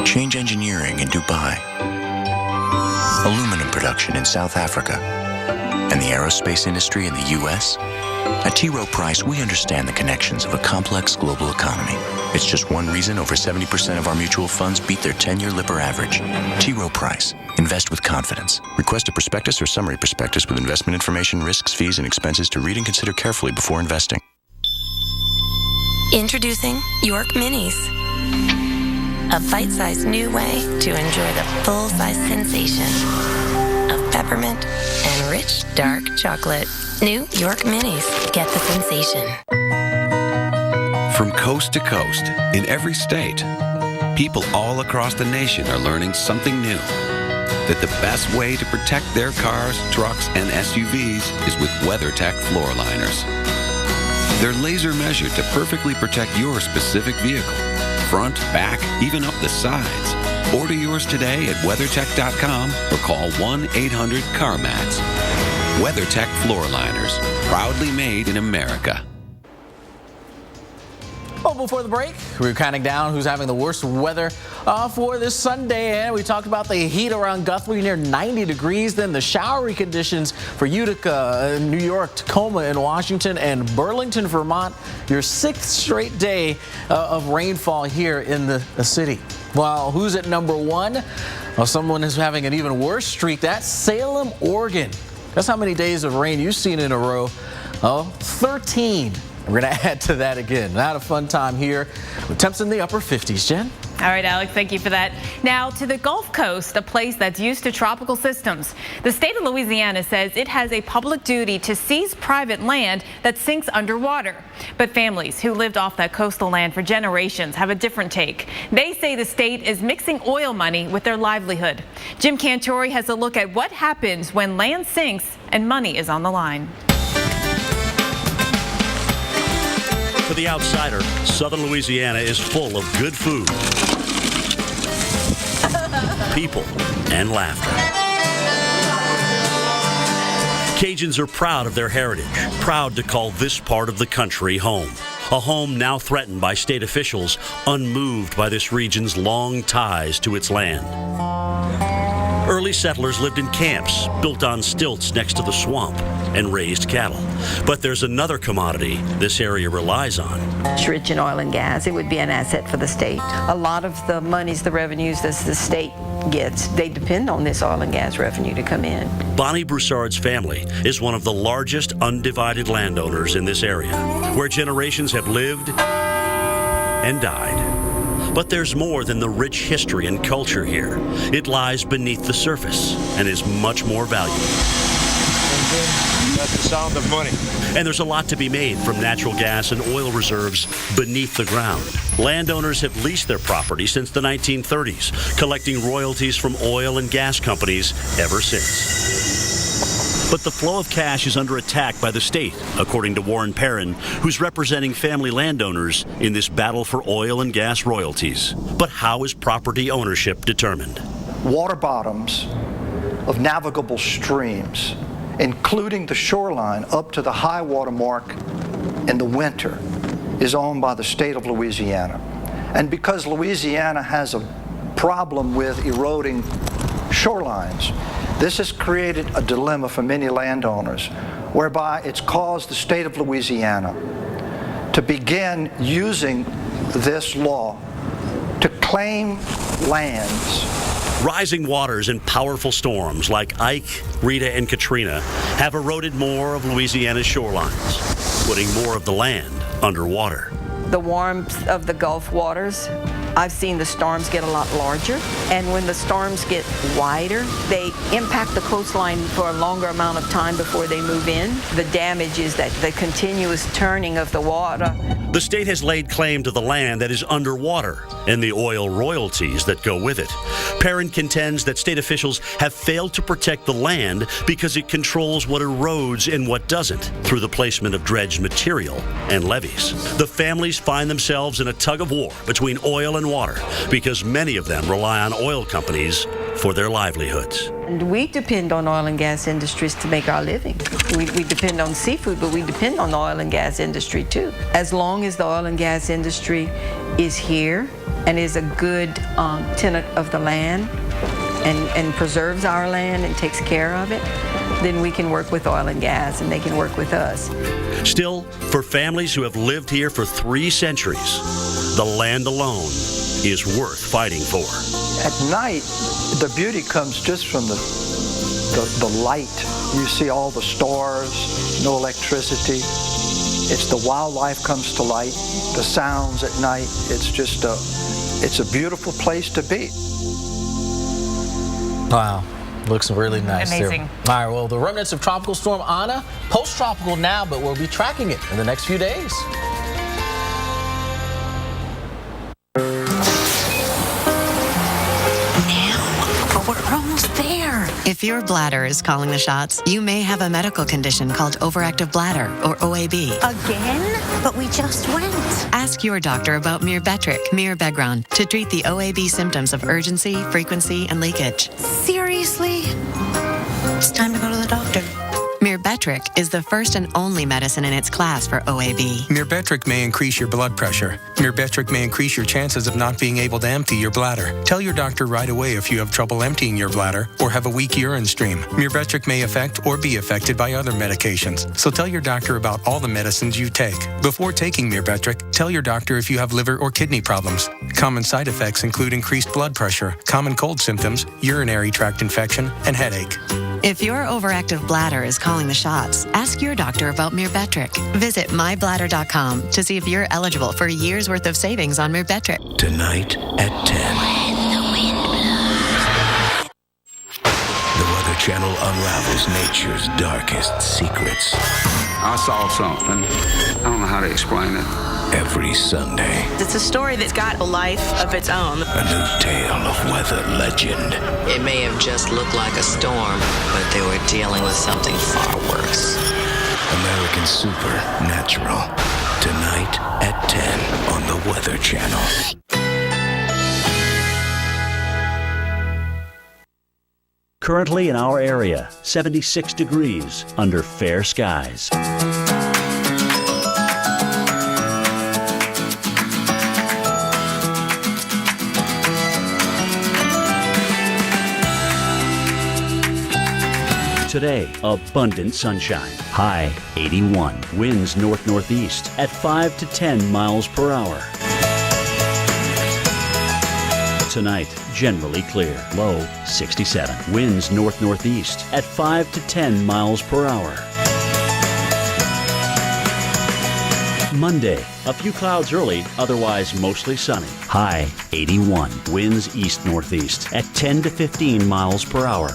change engineering in Dubai, aluminum production in South Africa, and the aerospace industry in the U.S.? At T. Rowe Price, we understand the connections of a complex global economy. It's just one reason over 70% of our mutual funds beat their 10-year Lipper average. T. Rowe Price. Invest with confidence. Request a prospectus or summary prospectus with investment information, risks, fees, and expenses to read and consider carefully before investing. Introducing York Minis. A bite-sized new way to enjoy the full-size sensation of peppermint and rich dark chocolate. New York Minis. Get the sensation. From coast to coast, in every state, people all across the nation are learning something new. That the best way to protect their cars, trucks, and SUVs is with WeatherTech floor liners. They're laser measured to perfectly protect your specific vehicle. Front, back, even up the sides. Order yours today at WeatherTech.com or call 1-800-CarMats. WeatherTech floor liners, proudly made in America. Well, before the break, we were counting down who's having the worst weather for this Sunday, and we talked about the heat around Guthrie near 90 degrees, then the showery conditions for Utica, New York, Tacoma in Washington, and Burlington, Vermont. Your sixth straight day of rainfall here in the city. Well, who's at number one? Well, someone is having an even worse streak. That's Salem, Oregon. That's how many days of rain you've seen in a row. Oh, 13. We're going to add to that again. Not a fun time here with temps in the upper 50s, Jen. All right, Alex, thank you for that. Now to the Gulf Coast, a place that's used to tropical systems. The state of Louisiana says it has a public duty to seize private land that sinks underwater. But families who lived off that coastal land for generations have a different take. They say the state is mixing oil money with their livelihood. Jim Cantore has a look at what happens when land sinks and money is on the line. For the outsider, southern Louisiana is full of good food, people, and laughter. Cajuns are proud of their heritage, proud to call this part of the country home. A home now threatened by state officials, unmoved by this region's long ties to its land. Early settlers lived in camps built on stilts next to the swamp and raised cattle. But there's another commodity this area relies on. It's rich in oil and gas. It would be an asset for the state. A lot of the monies, the revenues that the state gets, they depend on this oil and gas revenue to come in. Bonnie Broussard's family is one of the largest undivided landowners in this area, where generations have lived and died. But there's more than the rich history and culture here. It lies beneath the surface and is much more valuable. That's the sound of money. And there's a lot to be made from natural gas and oil reserves beneath the ground. Landowners have leased their property since the 1930s, collecting royalties from oil and gas companies ever since. But the flow of cash is under attack by the state, according to Warren Perrin, who's representing family landowners in this battle for oil and gas royalties. But how is property ownership determined? Water bottoms of navigable streams, including the shoreline up to the high water mark in the winter, is owned by the state of Louisiana. And because Louisiana has a problem with eroding shorelines. This has created a dilemma for many landowners, whereby it's caused the state of Louisiana to begin using this law to claim lands. Rising waters and powerful storms like Ike, Rita, and Katrina have eroded more of Louisiana's shorelines, putting more of the land underwater. The warmth of the Gulf waters, I've seen the storms get a lot larger, and when the storms get wider, they impact the coastline for a longer amount of time before they move in. The damage is that the continuous turning of the water. The state has laid claim to the land that is underwater and the oil royalties that go with it. Perrin contends that state officials have failed to protect the land because it controls what erodes and what doesn't through the placement of dredged material and levees. The families find themselves in a tug of war between oil and water because many of them rely on oil companies for their livelihoods. And we depend on oil and gas industries to make our living. We depend on seafood, but we depend on the oil and gas industry too. As long as the oil and gas industry is here and is a good tenant of the land and preserves our land and takes care of it, then we can work with oil and gas and they can work with us. Still, for families who have lived here for 3 centuries, the land alone is worth fighting for. At night, the beauty comes just from the light. You see all the stars, no electricity. It's the wildlife comes to light, the sounds at night. It's just it's a beautiful place to be. Wow. Looks really nice. Amazing. There. All right, well, the remnants of Tropical Storm Ana, post-tropical now, but we'll be tracking it in the next few days. We're almost there. If your bladder is calling the shots, you may have a medical condition called overactive bladder, or OAB. Again? But we just went. Ask your doctor about Myrbetriq, Mirabegron, to treat the OAB symptoms of urgency, frequency, and leakage. Seriously? It's time to go to the doctor. Myrbetriq is the first and only medicine in its class for OAB. Myrbetriq may increase your blood pressure. Myrbetriq may increase your chances of not being able to empty your bladder. Tell your doctor right away if you have trouble emptying your bladder or have a weak urine stream. Myrbetriq may affect or be affected by other medications. So tell your doctor about all the medicines you take. Before taking Myrbetriq, tell your doctor if you have liver or kidney problems. Common side effects include increased blood pressure, common cold symptoms, urinary tract infection, and headache. If your overactive bladder is calling the shots, ask your doctor about Myrbetriq. Visit mybladder.com to see if you're eligible for a year's worth of savings on Myrbetriq. Tonight at 10. When the wind blows. The Weather Channel unravels nature's darkest secrets. I saw something. I don't know how to explain it. Every Sunday. It's a story that's got a life of its own. A new tale of weather legend. It may have just looked like a storm, but they were dealing with something far worse. American Supernatural. Tonight at 10 on the Weather Channel. Currently in our area, 76 degrees under fair skies. Today, abundant sunshine. High 81. Winds north-northeast at 5 to 10 miles per hour. Tonight, generally clear. Low 67. Winds north-northeast at 5 to 10 miles per hour. Monday, a few clouds early, otherwise mostly sunny. High 81. Winds east-northeast at 10 to 15 miles per hour.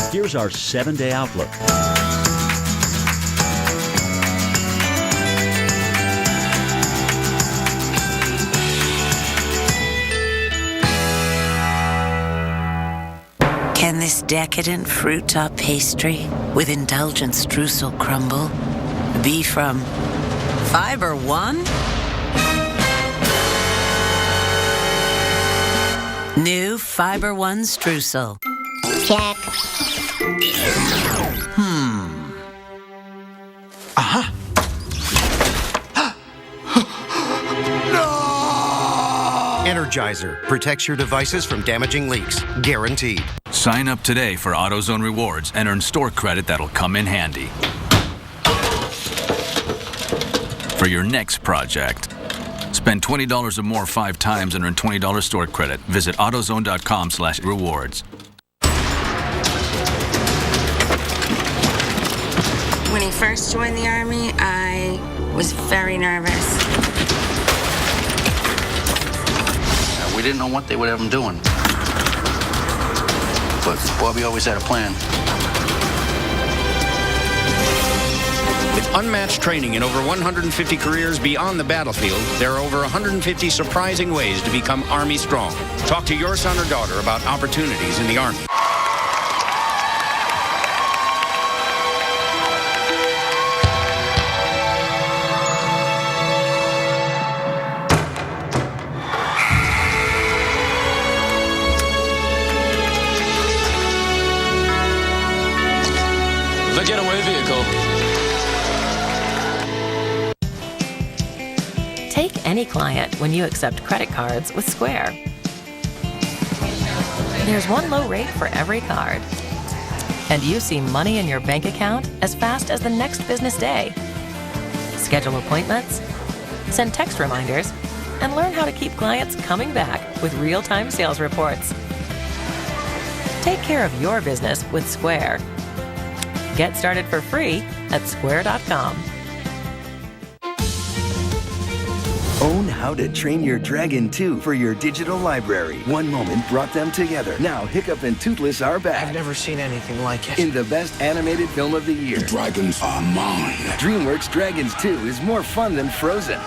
Here's our 7-day outlook. Can this decadent fruit-top pastry with indulgent streusel crumble be from Fiber One? New Fiber One streusel. Check. Energizer protects your devices from damaging leaks. Guaranteed. Sign up today for AutoZone Rewards and earn store credit that'll come in handy for your next project. Spend $20 or more 5 times and earn $20 store credit. Visit AutoZone.com/rewards. When he first joined the Army, I was very nervous. We didn't know what they would have him doing. But Bobby always had a plan. With unmatched training in over 150 careers beyond the battlefield, there are over 150 surprising ways to become Army strong. Talk to your son or daughter about opportunities in the Army. The getaway vehicle. Take any client when you accept credit cards with Square. There's one low rate for every card. And you see money in your bank account as fast as the next business day. Schedule appointments, send text reminders, and learn how to keep clients coming back with real-time sales reports. Take care of your business with Square. Get started for free at square.com. Own How to Train Your Dragon 2 for your digital library. One moment brought them together. Now Hiccup and Toothless are back. I've never seen anything like it. In the best animated film of the year. The dragons are mine. DreamWorks Dragons 2 is more fun than Frozen.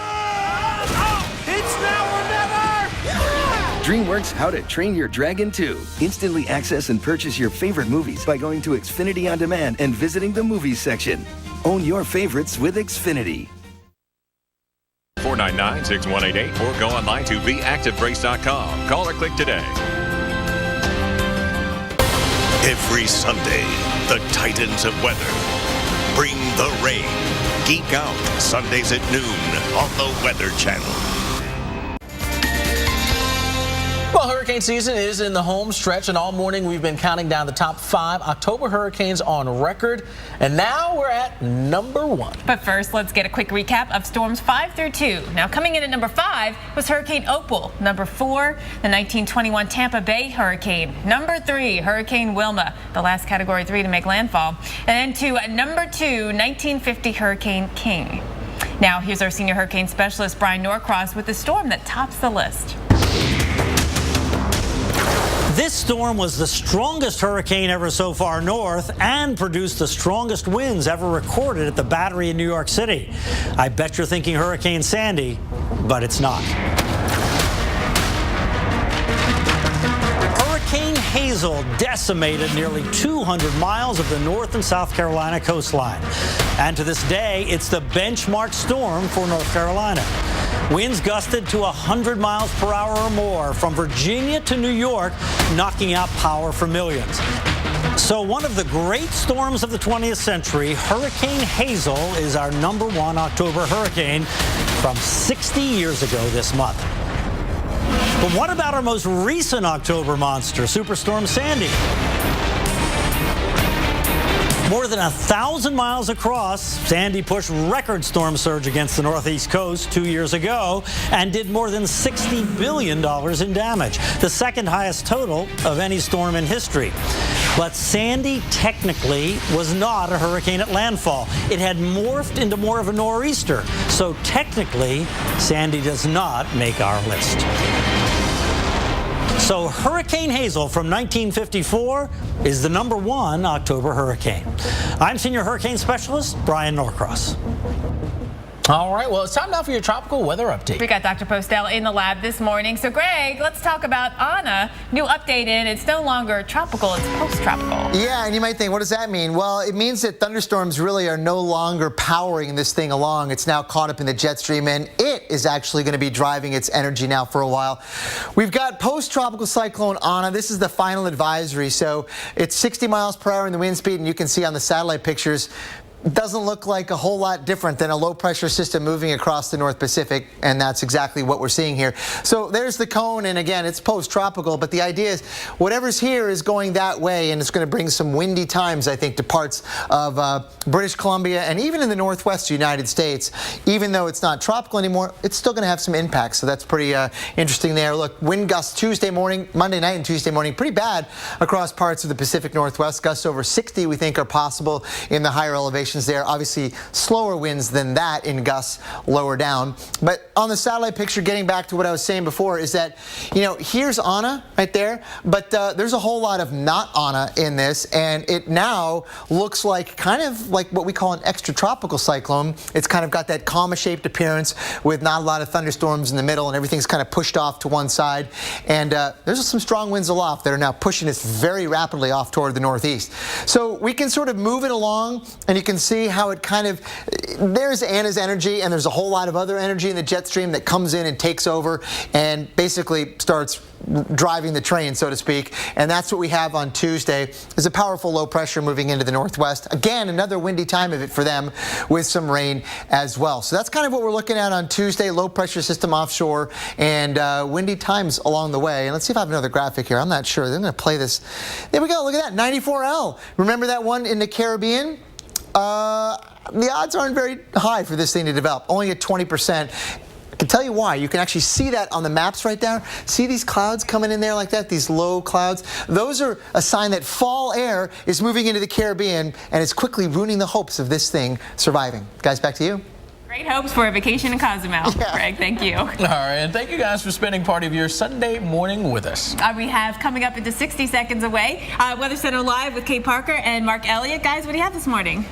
It's now or never! Yeah! DreamWorks How to Train Your Dragon 2. Instantly access and purchase your favorite movies by going to Xfinity On Demand and visiting the movies section. Own your favorites with Xfinity. 499-6188 or go online to theactivebrace.com. Call or click today. Every Sunday, the Titans of weather bring the rain. Geek Out, Sundays at noon on the Weather Channel. Well, hurricane season is in the home stretch, and all morning we've been counting down the top 5 October hurricanes on record, and now we're at number 1. But first, let's get a quick recap of storms 5 through 2. Now, coming in at number 5 was Hurricane Opal. Number 4, the 1921 Tampa Bay hurricane. Number 3, Hurricane Wilma, the last Category 3 to make landfall. And then to number 2, 1950 Hurricane King. Now, here's our senior hurricane specialist, Brian Norcross, with the storm that tops the list. This storm was the strongest hurricane ever so far north and produced the strongest winds ever recorded at the Battery in New York City. I bet you're thinking Hurricane Sandy, but it's not. Hurricane Hazel decimated nearly 200 miles of the North and South Carolina coastline. And to this day, it's the benchmark storm for North Carolina. Winds gusted to 100 miles per hour or more from Virginia to New York, knocking out power for millions. So one of the great storms of the 20th century, Hurricane Hazel, is our number 1 October hurricane from 60 years ago this month. But what about our most recent October monster, Superstorm Sandy? More than 1,000 miles across, Sandy pushed record storm surge against the Northeast coast 2 years ago and did more than $60 billion in damage, the second highest total of any storm in history. But Sandy technically was not a hurricane at landfall. It had morphed into more of a nor'easter. So technically, Sandy does not make our list. So Hurricane Hazel from 1954 is the number 1 October hurricane. I'm Senior Hurricane Specialist Brian Norcross. All right, well, it's time now for your tropical weather update. We got Dr. Postel in the lab this morning. So, Greg, let's talk about Ana. New update in. It's no longer tropical, it's post-tropical. Yeah, and you might think, what does that mean? Well, it means that thunderstorms really are no longer powering this thing along. It's now caught up in the jet stream, and it is actually going to be driving its energy now for a while. We've got post-tropical cyclone Ana. This is the final advisory. So it's 60 miles per hour in the wind speed, and you can see on the satellite pictures, doesn't look like a whole lot different than a low pressure system moving across the North Pacific, and that's exactly what we're seeing here. So there's the cone, and again, it's post-tropical, but the idea is whatever's here is going that way, and it's going to bring some windy times, I think, to parts of British Columbia and even in the northwest United States. Even though it's not tropical anymore, it's still going to have some impacts, so that's pretty interesting there. Look, wind gusts Tuesday morning, Monday night and Tuesday morning, pretty bad across parts of the Pacific Northwest. Gusts over 60 we think are possible in the higher elevations there. Obviously slower winds than that in gusts lower down. But on the satellite picture, getting back to what I was saying before, is that, you know, here's Ana right there, but there's a whole lot of not Ana in this, and it now looks like kind of like what we call an extratropical cyclone. It's kind of got that comma-shaped appearance with not a lot of thunderstorms in the middle, and everything's kind of pushed off to one side. And there's some strong winds aloft that are now pushing us very rapidly off toward the northeast. So we can sort of move it along, and you can see how it kind of, there's Ana's energy, and there's a whole lot of other energy in the jet stream that comes in and takes over and basically starts driving the train, so to speak. And that's what we have on Tuesday, is a powerful low pressure moving into the northwest. Again, another windy time of it for them with some rain as well. So that's kind of what we're looking at on Tuesday, low pressure system offshore and windy times along the way. And let's see if I have another graphic here. I'm not sure. I'm going to play this. There we go. Look at that. 94L. Remember that one in the Caribbean? The odds aren't very high for this thing to develop, only at 20%. I can tell you why. You can actually see that on the maps right there. See these clouds coming in there like that, these low clouds? Those are a sign that fall air is moving into the Caribbean and is quickly ruining the hopes of this thing surviving. Guys, back to you. Great hopes for a vacation in Cozumel. Yeah. Greg, thank you. All right, and thank you guys for spending part of your Sunday morning with us. We have coming up into 60 seconds away, Weather Center Live with Kate Parker and Mark Elliott. Guys, what do you have this morning?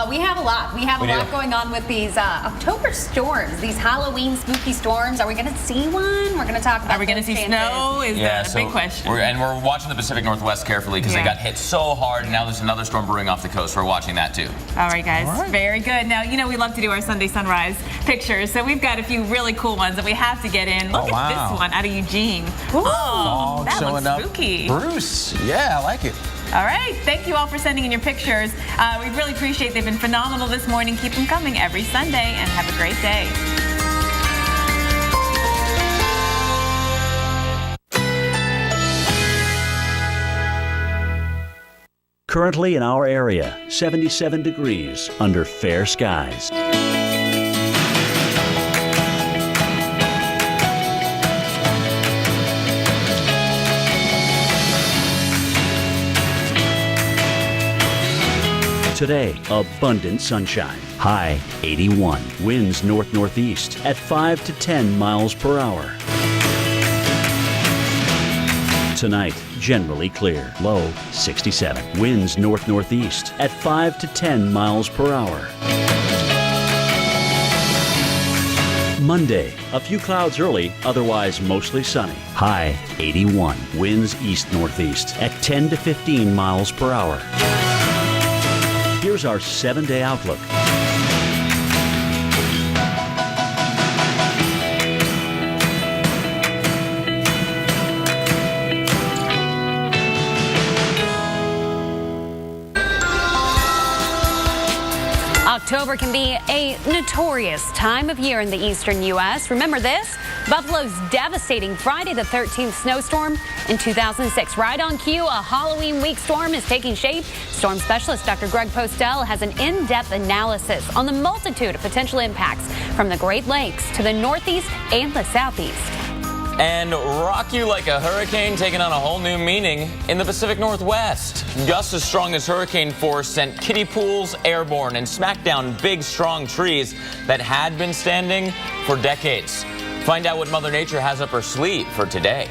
We have a lot. We have a lot going on with these October storms, these Halloween spooky storms. Are we going to see one? We're going to talk about. Are we going to see snow? Is the big question. We're watching the Pacific Northwest carefully because they got hit so hard, and now there's another storm brewing off the coast. We're watching that too. All right, guys. Very good. Now, you know, we love to do our Sunday sunrise pictures, so we've got a few really cool ones that we have to get in. Look at this one out of Eugene. Oh, that looks spooky. Bruce. Yeah, I like it. All right. Thank you all for sending in your pictures. We really appreciate they've been phenomenal this morning. Keep them coming every Sunday, and have a great day. Currently in our area, 77 degrees under fair skies. Today, abundant sunshine. High 81. Winds north-northeast at 5 to 10 miles per hour. Tonight, generally clear. Low 67. Winds north-northeast at 5 to 10 miles per hour. Monday, a few clouds early, otherwise mostly sunny. High 81. Winds east-northeast at 10 to 15 miles per hour. Here's our 7-day outlook. October can be a notorious time of year in the eastern U.S. Remember this? Buffalo's devastating Friday the 13th snowstorm in 2006. Right on cue, a Halloween week storm is taking shape. Storm specialist Dr. Greg Postel has an in-depth analysis on the multitude of potential impacts from the Great Lakes to the northeast and the southeast. And rock you like a hurricane, taking on a whole new meaning in the Pacific Northwest. Gusts as strong as hurricane force sent kiddie pools airborne and smacked down big, strong trees that had been standing for decades. Find out what Mother Nature has up her sleeve for today.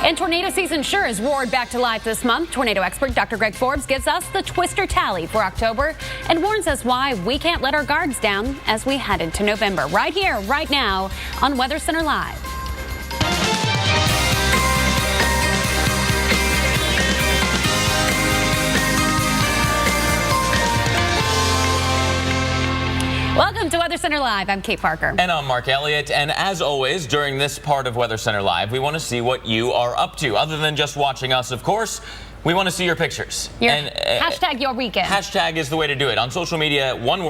And tornado season sure has roared back to life this month. Tornado expert Dr. Greg Forbes gives us the twister tally for October and warns us why we can't let our guards down as we head into November. Right here, right now on Weather Center Live. Welcome to Weather Center Center Live, I'm Kate Parker. And I'm Mark Elliott. And as always, during this part of Weather Center Live, we want to see what you are up to. Other than just watching us, of course, we want to see your pictures. Hashtag your weekend. Hashtag is the way to do it. On social media, one word.